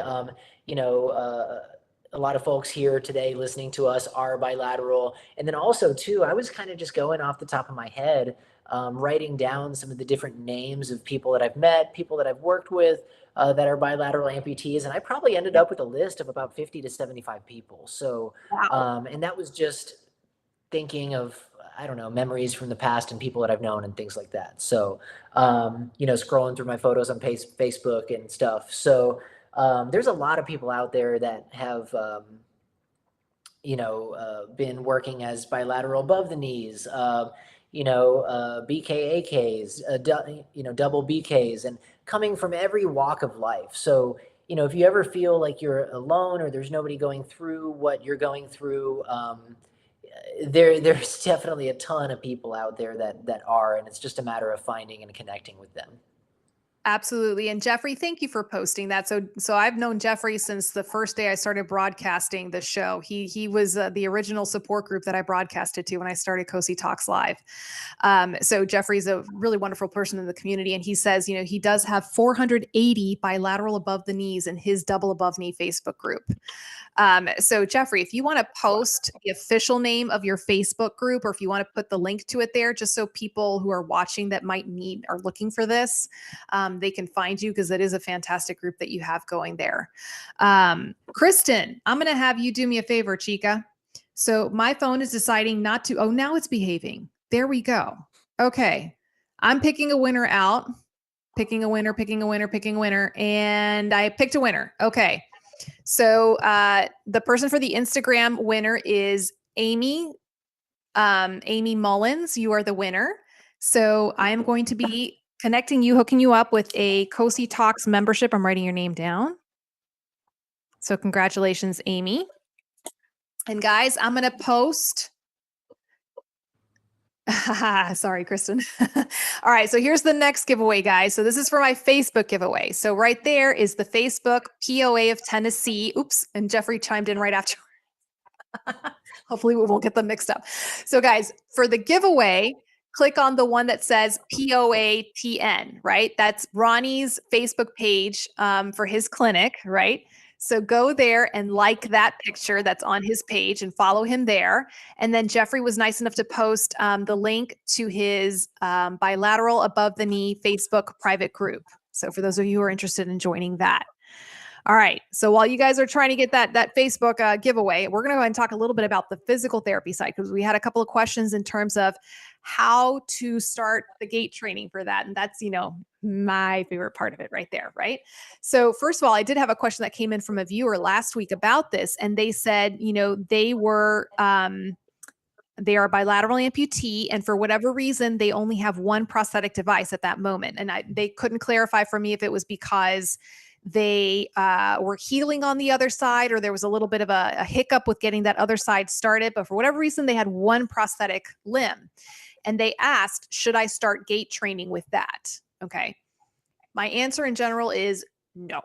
A lot of folks here today listening to us are bilateral. And then also too, I was kind of just going off the top of my head, writing down some of the different names of people that I've met, people that I've worked with, that are bilateral amputees. And I probably ended up with a list of about 50 to 75 people. So, Wow. and that was just thinking of, I don't know, memories from the past and people that I've known and things like that. So, scrolling through my photos on Facebook and stuff. So, there's a lot of people out there that have, been working as bilateral above the knees, BKAKs, double BKs, and coming from every walk of life. So, if you ever feel like you're alone or there's nobody going through what you're going through, there's definitely a ton of people out there that are, and it's just a matter of finding and connecting with them. Absolutely. And Jeffrey, thank you for posting that. So I've known Jeffrey since the first day I started broadcasting the show. He was the original support group that I broadcasted to when I started Cosi Talks Live. So Jeffrey's a really wonderful person in the community. And he says, he does have 480 bilateral above the knees in his double above knee Facebook group. So Jeffrey, if you want to post the official name of your Facebook group, or if you want to put the link to it there, just so people who are watching that might are looking for this, they can find you, because it is a fantastic group that you have going there. Kristen, I'm going to have you do me a favor, Chica. So my phone is deciding not to. Oh, now it's behaving. There we go. Okay. I'm picking a winner out, picking a winner, and I picked a winner. Okay. So the person for the Instagram winner is Amy. Amy Mullins, you are the winner. So I am going to be connecting you, hooking you up with a Cosi Talks membership. I'm writing your name down. So congratulations, Amy. And guys, I'm going to post. Sorry, Kristen. All right. So here's the next giveaway, guys. So this is for my Facebook giveaway. So right there is the Facebook POA of Tennessee. Oops. And Jeffrey chimed in right after. Hopefully we won't get them mixed up. So guys, for the giveaway, click on the one that says POATN, right? That's Ronnie's Facebook page for his clinic, right? So go there and like that picture that's on his page and follow him there. And then Jeffrey was nice enough to post the link to his bilateral above the knee Facebook private group. So for those of you who are interested in joining that. All right. So while you guys are trying to get that Facebook giveaway, we're going to go ahead and talk a little bit about the physical therapy side, because we had a couple of questions in terms of how to start the gait training for that. And that's, my favorite part of it right there. Right. So first of all, I did have a question that came in from a viewer last week about this. And they said, they are a bilateral amputee, and for whatever reason, they only have one prosthetic device at that moment. And they couldn't clarify for me if it was because they were healing on the other side, or there was a little bit of a hiccup with getting that other side started. But for whatever reason, they had one prosthetic limb. And they asked, should I start gait training with that? Okay. My answer in general is no.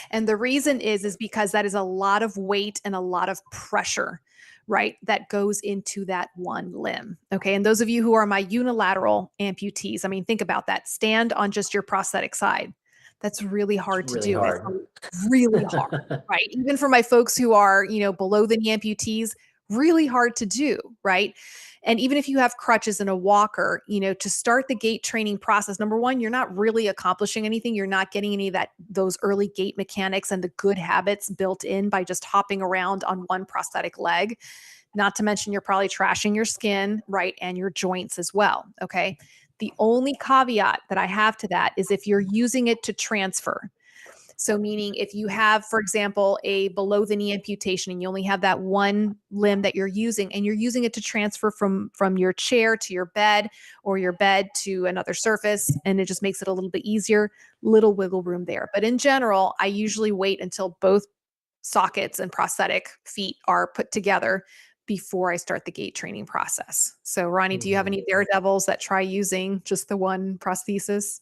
And the reason is because that is a lot of weight and a lot of pressure, right? That goes into that one limb. Okay. And those of you who are my unilateral amputees, I mean, think about that. Stand on just your prosthetic side. That's really hard to do. Hard. It's really hard, right? Even for my folks who are, below the knee amputees, really hard to do, right? And even if you have crutches and a walker, to start the gait training process, number one, you're not really accomplishing anything. You're not getting any of those early gait mechanics and the good habits built in by just hopping around on one prosthetic leg. Not to mention, you're probably trashing your skin, right? And your joints as well. Okay. The only caveat that I have to that is if you're using it to transfer. So meaning if you have, for example, a below the knee amputation and you only have that one limb that you're using, and you're using it to transfer from your chair to your bed, or your bed to another surface, and it just makes it a little bit easier, little wiggle room there. But in general, I usually wait until both sockets and prosthetic feet are put together before I start the gait training process. So Ronnie, do you have any daredevils that try using just the one prosthesis?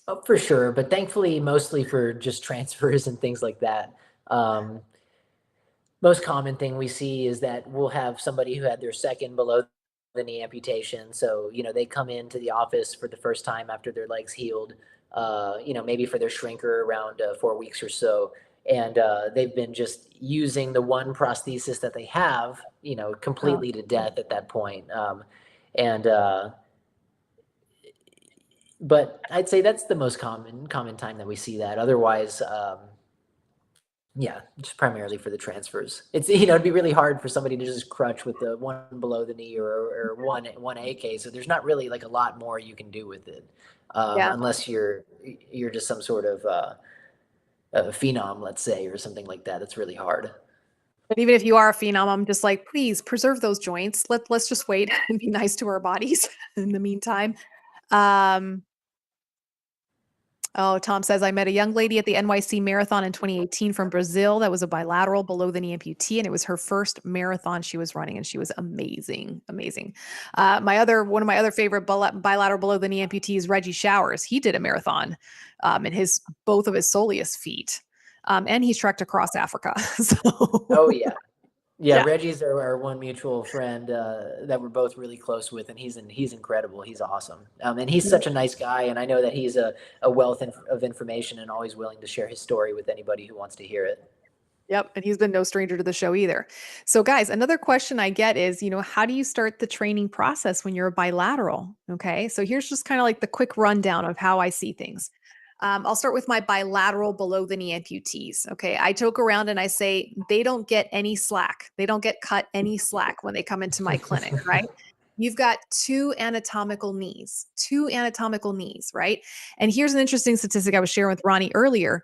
Oh, for sure, but thankfully, mostly for just transfers and things like that. Um, Most common thing we see is that we'll have somebody who had their second below the knee amputation. So, they come into the office for the first time after their legs healed, maybe for their shrinker around 4 weeks or so. And they've been just using the one prosthesis that they have, Oh, completely to death at that point. And But I'd say that's the most common time that we see that. Otherwise, yeah, just primarily for the transfers. It's it'd be really hard for somebody to just crutch with the one below the knee or one AK. So there's not really like a lot more you can do with it, yeah. unless you're just some sort of a phenom, let's say, or something like that. That's really hard. But even if you are a phenom, I'm just like, please preserve those joints. Let's just wait and be nice to our bodies in the meantime. Um, Oh, Tom says, I met a young lady at the NYC Marathon in 2018 from Brazil that was a bilateral below the knee amputee, and it was her first marathon she was running, and she was amazing, amazing. One of my other favorite bilateral below the knee amputees, Reggie Showers. He did a marathon, in both of his soleus feet, and he's trekked across Africa. Oh So yeah. Yeah, yeah. Reggie's our one mutual friend that we're both really close with, and he's incredible. He's awesome, and he's such a nice guy. And I know that he's a wealth of information and always willing to share his story with anybody who wants to hear it. Yep, and he's been no stranger to the show either. So, guys, another question I get is, how do you start the training process when you're a bilateral? Okay, so here's just kind of like the quick rundown of how I see things. I'll start with my bilateral below the knee amputees. Okay, I joke around and I say they don't get any slack. They don't get cut any slack when they come into my clinic, right? You've got two anatomical knees, right? And here's an interesting statistic I was sharing with Ronnie earlier.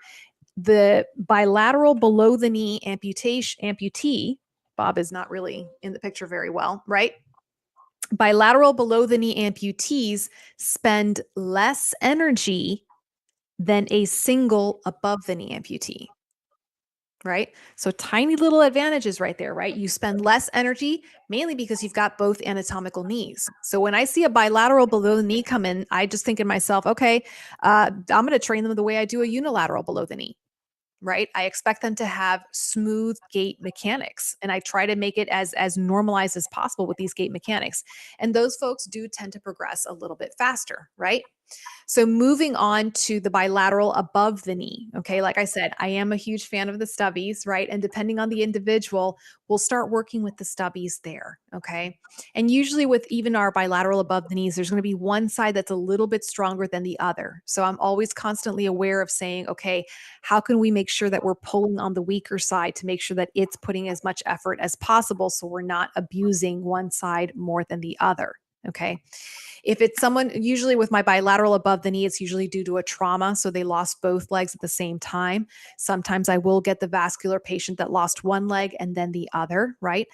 The bilateral below the knee amputee, Bob is not really in the picture very well, right? Bilateral below the knee amputees spend less energy than a single above the knee amputee, right? So tiny little advantages right there, right? You spend less energy mainly because you've got both anatomical knees. So when I see a bilateral below the knee come in, I just think in myself, okay, I'm going to train them the way I do a unilateral below the knee, right? I expect them to have smooth gait mechanics, and I try to make it as normalized as possible with these gait mechanics. And those folks do tend to progress a little bit faster, right? So moving on to the bilateral above the knee. Okay. Like I said, I am a huge fan of the stubbies, right? And depending on the individual, we'll start working with the stubbies there. Okay. And usually with even our bilateral above the knees, there's going to be one side that's a little bit stronger than the other. So I'm always constantly aware of saying, okay, how can we make sure that we're pulling on the weaker side to make sure that it's putting as much effort as possible so we're not abusing one side more than the other. Okay. If it's someone, usually with my bilateral above the knee, it's usually due to a trauma. So they lost both legs at the same time. Sometimes I will get the vascular patient that lost one leg and then the other, right?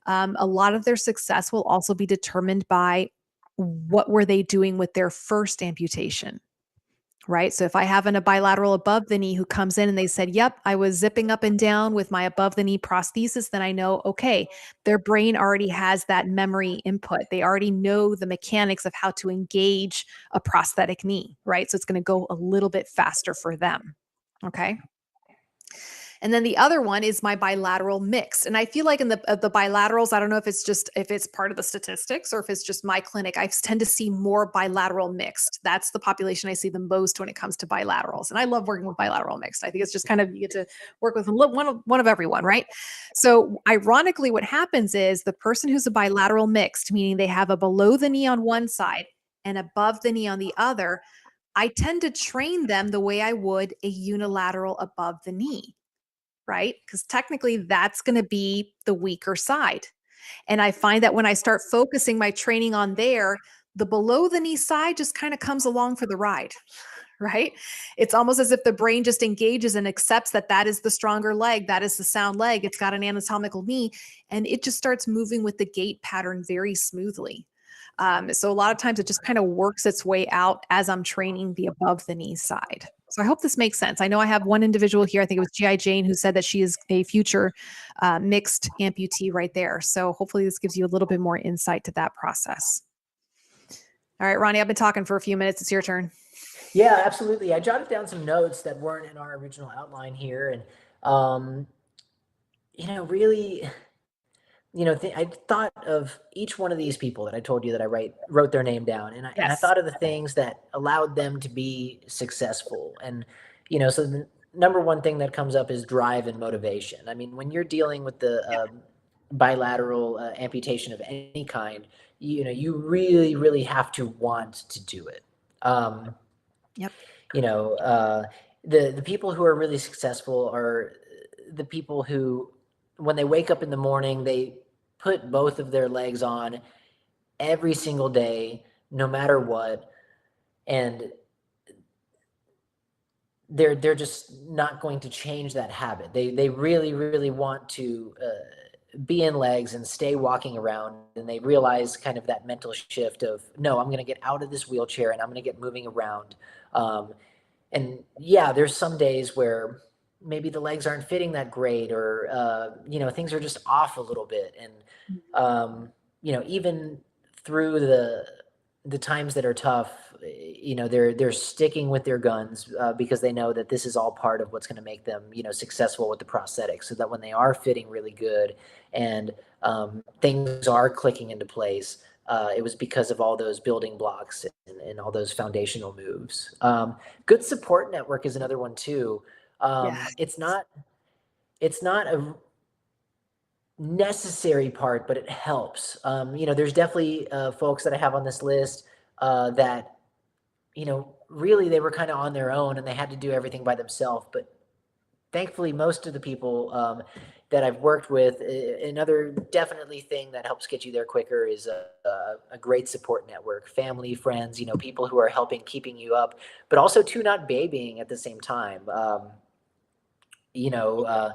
A lot of their success will also be determined by what were they doing with their first amputation, right? So if I have a bilateral above the knee who comes in and they said, yep, I was zipping up and down with my above the knee prosthesis, then I know, okay, their brain already has that memory input. They already know the mechanics of how to engage a prosthetic knee, right? So it's going to go a little bit faster for them. Okay. And then the other one is my bilateral mix. And I feel like in the bilaterals, I don't know if it's part of the statistics or if it's just my clinic, I tend to see more bilateral mixed. That's the population I see the most when it comes to bilaterals. And I love working with bilateral mixed. I think it's just kind of, you get to work with one of everyone, right? So ironically, what happens is the person who's a bilateral mixed, meaning they have a below the knee on one side and above the knee on the other, I tend to train them the way I would a unilateral above the knee, right? Because technically that's going to be the weaker side. And I find that when I start focusing my training on there, the below the knee side just kind of comes along for the ride, right? It's almost as if the brain just engages and accepts that that is the stronger leg, that is the sound leg, it's got an anatomical knee, and it just starts moving with the gait pattern very smoothly. So a lot of times it just kind of works its way out as I'm training the above the knee side. So I hope this makes sense. I know I have one individual here, I think it was GI Jane, who said that she is a future mixed amputee right there. So hopefully this gives you a little bit more insight to that process. All right, Ronnie, I've been talking for a few minutes. It's your turn. Yeah, absolutely. I jotted down some notes that weren't in our original outline here. And, really, I thought of each one of these people that I told you that I wrote their name down, and I Yes. thought of the things that allowed them to be successful. And, so the number one thing that comes up is drive and motivation. I mean, when you're dealing with the bilateral amputation of any kind, you really, really have to want to do it. Yep. The people who are really successful are the people who, when they wake up in the morning, they put both of their legs on every single day, no matter what, and they're just not going to change that habit. They really, really want to be in legs and stay walking around, and they realize kind of that mental shift of, no, I'm going to get out of this wheelchair and I'm going to get moving around. And yeah, there's some days where maybe the legs aren't fitting that great, or things are just off a little bit. And even through the times that are tough, they're sticking with their guns because they know that this is all part of what's going to make them successful with the prosthetics, so that when they are fitting really good and things are clicking into place, it was because of all those building blocks and all those foundational moves. Good support network is another one too. Yes. It's not a necessary part, but it helps. There's definitely folks that I have on this list that really they were kind of on their own and they had to do everything by themselves. But thankfully, most of the people that I've worked with, another definitely thing that helps get you there quicker is a great support network, family, friends, people who are helping, keeping you up, but also too, not babying at the same time. You know,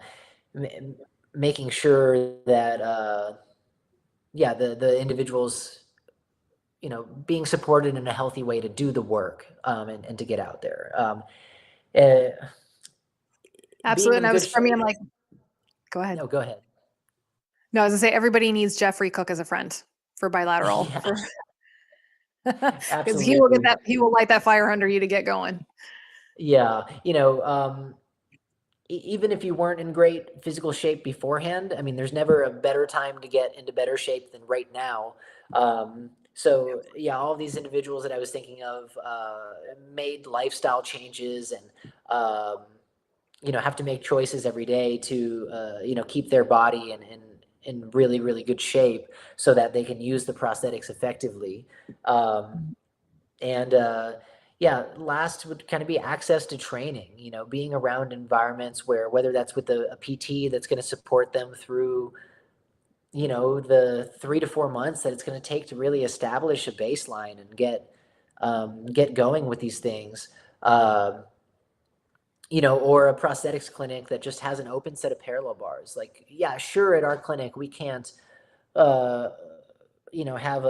making sure that the individuals being supported in a healthy way to do the work, and to get out there. Uh, Being Absolutely. And in I good was, for me, I'm shape. like, go ahead. No, go ahead. No, I was gonna say everybody needs Jeffrey Cook as a friend for bilateral. Yeah, Because absolutely. he will light that fire under you to get going. Yeah, even if you weren't in great physical shape beforehand, I mean, there's never a better time to get into better shape than right now. So yeah, all of these individuals that I was thinking of made lifestyle changes and have to make choices every day to keep their body in really, really good shape so that they can use the prosthetics effectively. And yeah, last would kind of be access to training, being around environments where, whether that's with a PT that's going to support them through, the 3 to 4 months that it's going to take to really establish a baseline and get going with these things. Or a prosthetics clinic that just has an open set of parallel bars. Like, yeah, sure, at our clinic, we can't, uh, have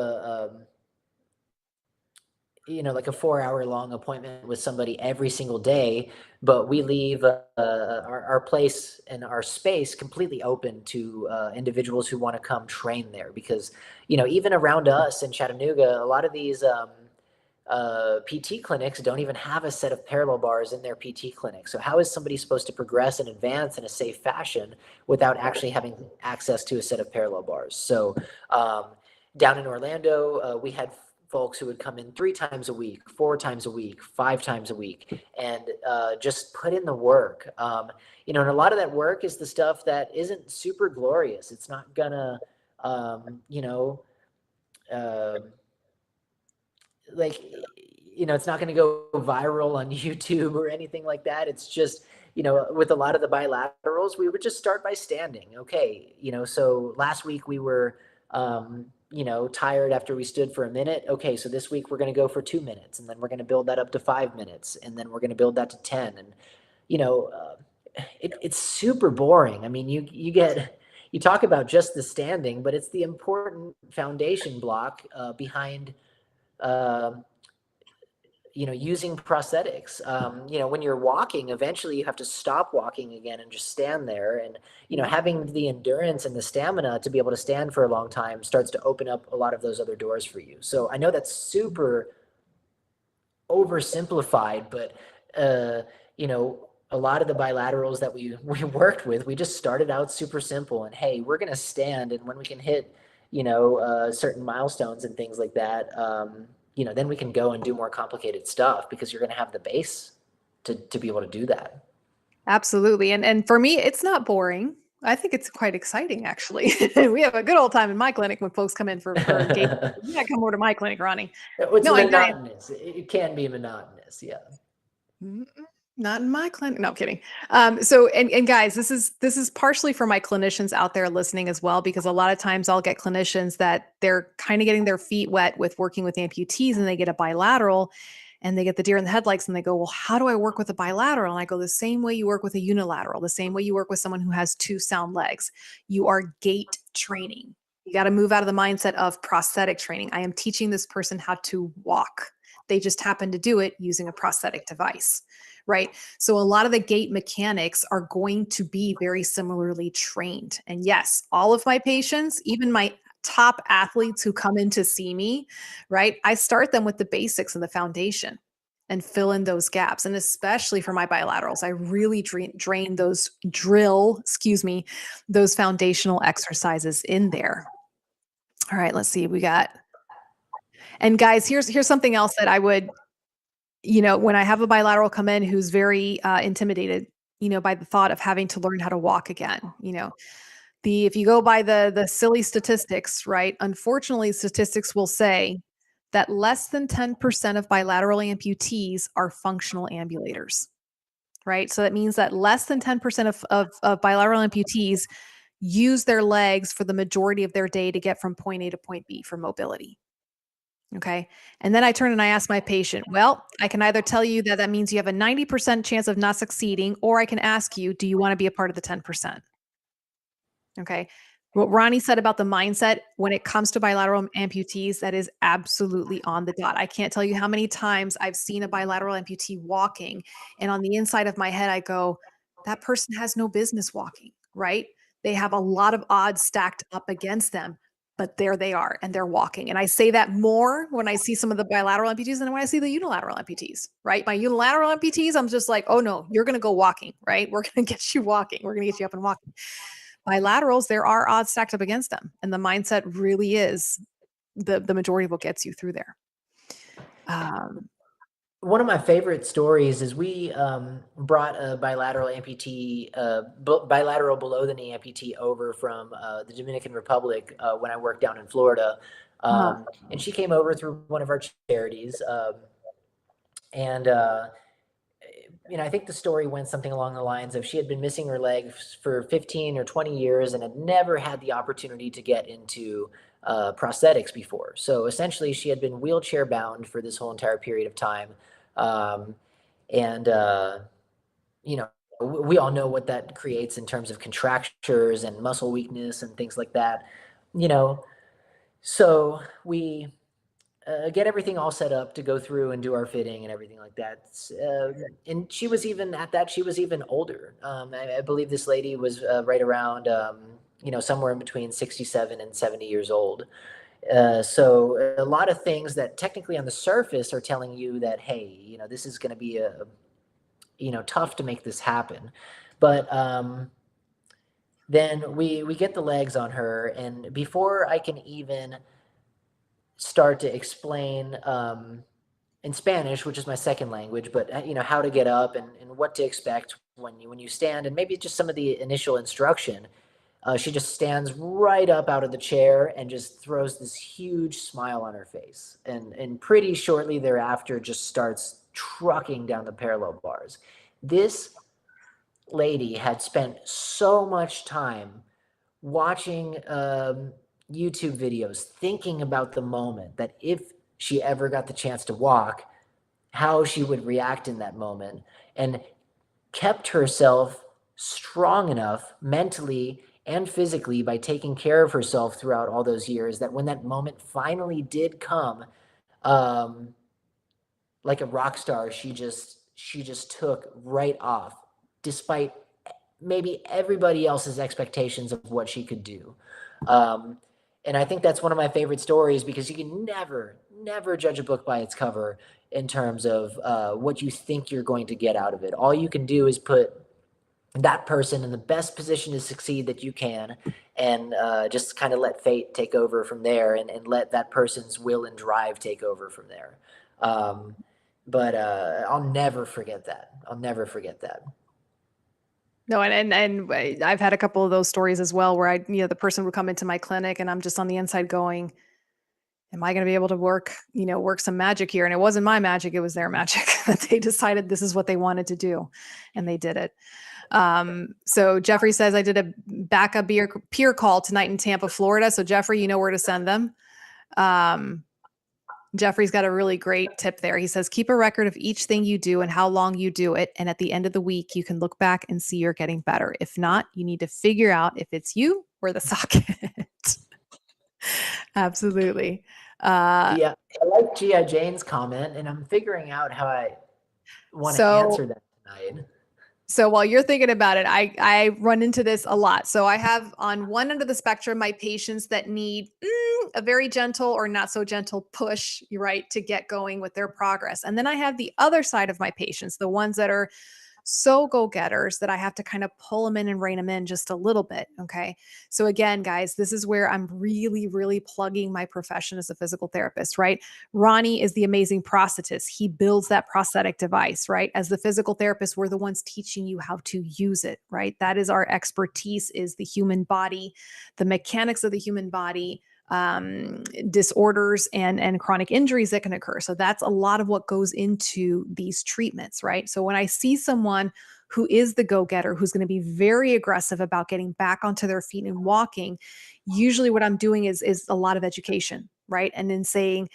like a 4 hour long appointment with somebody every single day, but we leave our place and our space completely open to individuals who want to come train there. Because, even around us in Chattanooga, a lot of these PT clinics don't even have a set of parallel bars in their PT clinic. So how is somebody supposed to progress and advance in a safe fashion without actually having access to a set of parallel bars? So down in Orlando, we had folks who would come in 3 times a week, 4 times a week, 5 times a week, and just put in the work. And a lot of that work is the stuff that isn't super glorious. It's not gonna, uh, like, it's not going to go viral on YouTube or anything like that. It's just, with a lot of the bilaterals, we would just start by standing. Okay. So last week we were, tired after we stood for a minute. Okay. So this week we're going to go for 2 minutes, and then we're going to build that up to 5 minutes, and then we're going to build that to 10. And, it's super boring. I mean, you talk about just the standing, but it's the important foundation block behind, using prosthetics. When you're walking, eventually you have to stop walking again and just stand there. And, having the endurance and the stamina to be able to stand for a long time starts to open up a lot of those other doors for you. So I know that's super oversimplified, but, a lot of the bilaterals that we worked with, we just started out super simple and, hey, we're going to stand. And when we can hit, certain milestones and things like that, then we can go and do more complicated stuff because you're going to have the base to be able to do that. Absolutely. And for me, it's not boring. I think it's quite exciting, actually. We have a good old time in my clinic when folks come in for gait. You gotta come over to my clinic, Ronnie. It's No, monotonous. It can be monotonous. Yeah. Not in my clinic. No, I'm kidding. So guys, this is partially for my clinicians out there listening as well, because a lot of times I'll get clinicians that they're kind of getting their feet wet with working with amputees, and they get a bilateral and they get the deer in the headlights and they go, well, how do I work with a bilateral? And I go, the same way you work with a unilateral, the same way you work with someone who has two sound legs. You are gait training. You got to move out of the mindset of prosthetic training. I am teaching this person how to walk. They just happen to do it using a prosthetic device, right? So a lot of the gait mechanics are going to be very similarly trained. And yes, all of my patients, even my top athletes who come in to see me, right? I start them with the basics and the foundation and fill in those gaps. And especially for my bilaterals, I really drill those foundational exercises in there. All right, let's see. And guys, here's something else that I would, when I have a bilateral come in who's very intimidated, by the thought of having to learn how to walk again, if you go by the silly statistics, right? Unfortunately, statistics will say that less than 10% of bilateral amputees are functional ambulators, right? So that means that less than 10% of bilateral amputees use their legs for the majority of their day to get from point A to point B for mobility. Okay. And then I turn and I ask my patient, well, I can either tell you that means you have a 90% chance of not succeeding, or I can ask you, do you want to be a part of the 10%? Okay. What Ronnie said about the mindset when it comes to bilateral amputees, that is absolutely on the dot. I can't tell you how many times I've seen a bilateral amputee walking, and on the inside of my head, I go, that person has no business walking, right? They have a lot of odds stacked up against them, but there they are and they're walking. And I say that more when I see some of the bilateral amputees than when I see the unilateral amputees, right? My unilateral amputees, I'm just like, oh no, you're going to go walking, right? We're going to get you walking. We're going to get you up and walking. Bilaterals, there are odds stacked up against them. And the mindset really is the majority of what gets you through there. One of my favorite stories is we brought a bilateral amputee, bilateral below the knee amputee over from the Dominican Republic when I worked down in Florida. And she came over through one of our charities. And I think the story went something along the lines of she had been missing her legs for 15 or 20 years and had never had the opportunity to get into prosthetics before. So essentially she had been wheelchair bound for this whole entire period of time. And we all know what that creates in terms of contractures and muscle weakness and things like that, so we get everything all set up to go through and do our fitting and everything like that. And she was even older. I believe this lady was right around, somewhere in between 67 and 70 years old. So a lot of things that technically on the surface are telling you that, hey, this is going to be tough to make this happen. But then we get the legs on her, and before I can even start to explain in Spanish, which is my second language, but how to get up and what to expect when you stand, and maybe just some of the initial instruction. She just stands right up out of the chair and just throws this huge smile on her face, and pretty shortly thereafter just starts trucking down the parallel bars. This lady had spent so much time watching YouTube videos, thinking about the moment that if she ever got the chance to walk, how she would react in that moment, and kept herself strong enough mentally and physically by taking care of herself throughout all those years that when that moment finally did come, like a rock star. She just took right off, despite maybe everybody else's expectations of what she could do. And I think that's one of my favorite stories, because you can never judge a book by its cover in terms of what you think you're going to get out of it. All you can do is put that person in the best position to succeed that you can, and just kind of let fate take over from there, and let that person's will and drive take over from there. Um, but I'll never forget that. I'll never forget that. No, and I've had a couple of those stories as well, where the person would come into my clinic and I'm just on the inside going, am I going to be able to work some magic here? And it wasn't my magic, it was their magic that they decided this is what they wanted to do, and they did it. So Jeffrey says, I did a backup peer call tonight in Tampa, Florida. So Jeffrey, you know where to send them. Jeffrey's got a really great tip there. He says, keep a record of each thing you do and how long you do it. And at the end of the week, you can look back and see you're getting better. If not, you need to figure out if it's you or the socket. Absolutely. Yeah, I like G.I. Jane's comment, and I'm figuring out how I want to answer that tonight. So while you're thinking about it, I run into this a lot. So I have on one end of the spectrum, my patients that need a very gentle or not so gentle push, right, to get going with their progress. And then I have the other side of my patients, the ones that are so go-getters that I have to kind of pull them in and rein them in just a little bit. Okay. So again, guys, this is where I'm really, really plugging my profession as a physical therapist, right? Ronnie is the amazing prosthetist. He builds that prosthetic device, right? As the physical therapist, we're the ones teaching you how to use it, right? That is our expertise, is the human body, the mechanics of the human body, disorders and chronic injuries that can occur. So that's a lot of what goes into these treatments, right? So when I see someone who is the go-getter, who's going to be very aggressive about getting back onto their feet and walking, usually what I'm doing is a lot of education, right? And then saying,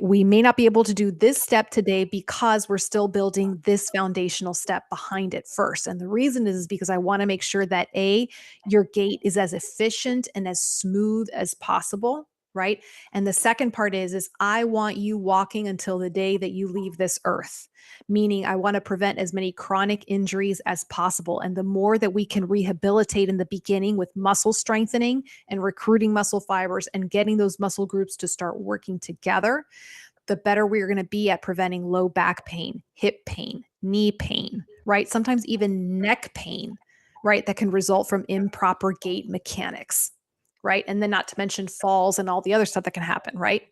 we may not be able to do this step today because we're still building this foundational step behind it first. And the reason is because I want to make sure that your gait is as efficient and as smooth as possible. Right. And the second part is I want you walking until the day that you leave this earth, meaning I want to prevent as many chronic injuries as possible. And the more that we can rehabilitate in the beginning with muscle strengthening and recruiting muscle fibers and getting those muscle groups to start working together, the better we're going to be at preventing low back pain, hip pain, knee pain, right? Sometimes even neck pain, right? That can result from improper gait mechanics, right? And then not to mention falls and all the other stuff that can happen, right?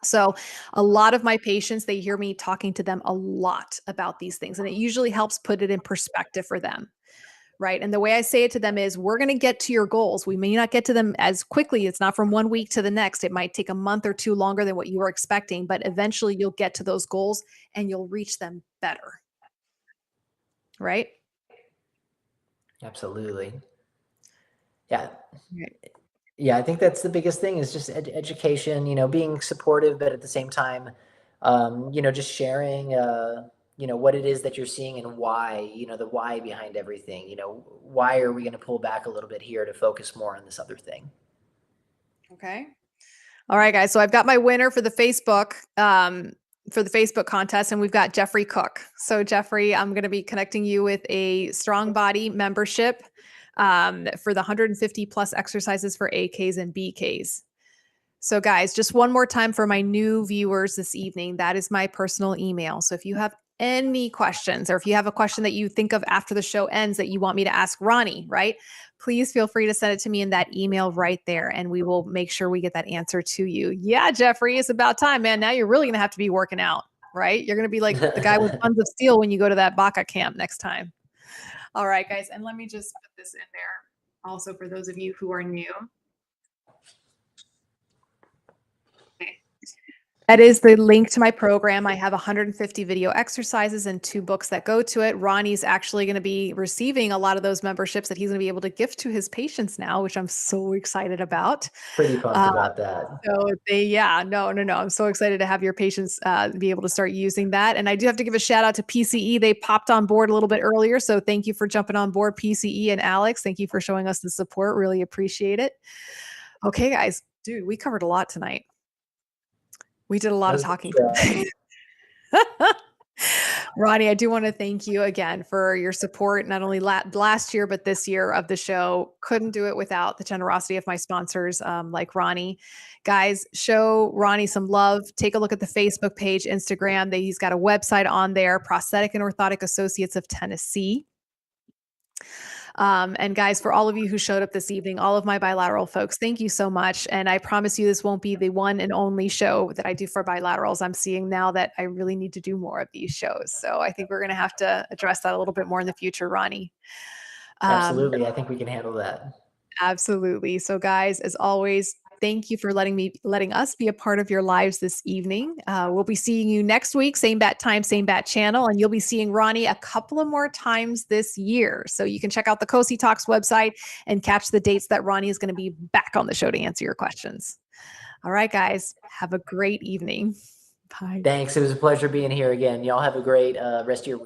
So a lot of my patients, they hear me talking to them a lot about these things, and it usually helps put it in perspective for them. Right. And the way I say it to them is, we're going to get to your goals. We may not get to them as quickly. It's not from one week to the next. It might take a month or two longer than what you were expecting, but eventually you'll get to those goals and you'll reach them better. Right. Absolutely. Yeah. Right. Yeah, I think that's the biggest thing, is just education, being supportive, but at the same time, just sharing, what it is that you're seeing and why, the why behind everything. Why are we going to pull back a little bit here to focus more on this other thing? Okay. All right, guys. So I've got my winner for the Facebook contest, and we've got Jeffrey Cook. So Jeffrey, I'm going to be connecting you with a Strong Body membership for the 150 plus exercises for AKs and BKs. So guys, just one more time for my new viewers this evening, that is my personal email. So if you have any questions, or if you have a question that you think of after the show ends that you want me to ask Ronnie, right? Please feel free to send it to me in that email right there, and we will make sure we get that answer to you. Yeah, Jeffrey, it's about time, man. Now you're really going to have to be working out, right? You're going to be like the guy with tons of steel when you go to that Baca camp next time. All right, guys. And let me just put this in there also for those of you who are new. That is the link to my program. I have 150 video exercises and 2 books that go to it. Ronnie's actually going to be receiving a lot of those memberships that he's going to be able to gift to his patients now, which I'm so excited about. Pretty pumped about that. So no. I'm so excited to have your patients be able to start using that. And I do have to give a shout out to PCE. They popped on board a little bit earlier. So thank you for jumping on board, PCE and Alex. Thank you for showing us the support. Really appreciate it. Okay, guys. Dude, we covered a lot tonight. We did a lot of talking. Ronnie, I do want to thank you again for your support, not only last year, but this year of the show. Couldn't do it without the generosity of my sponsors like Ronnie. Guys, show Ronnie some love. Take a look at the Facebook page, Instagram. He's got a website on there, Prosthetic and Orthotic Associates of Tennessee. And guys, for all of you who showed up this evening, all of my bilateral folks, thank you so much. And I promise you, this won't be the one and only show that I do for bilaterals. I'm seeing now that I really need to do more of these shows. So I think we're going to have to address that a little bit more in the future, Ronnie. Absolutely. I think we can handle that. Absolutely. So guys, as always, thank you for letting us be a part of your lives this evening. We'll be seeing you next week, same bat time, same bat channel, and you'll be seeing Ronnie a couple of more times this year. So you can check out the Cosi Talks website and catch the dates that Ronnie is going to be back on the show to answer your questions. All right, guys, have a great evening. Bye. Thanks. It was a pleasure being here again. Y'all have a great rest of your week.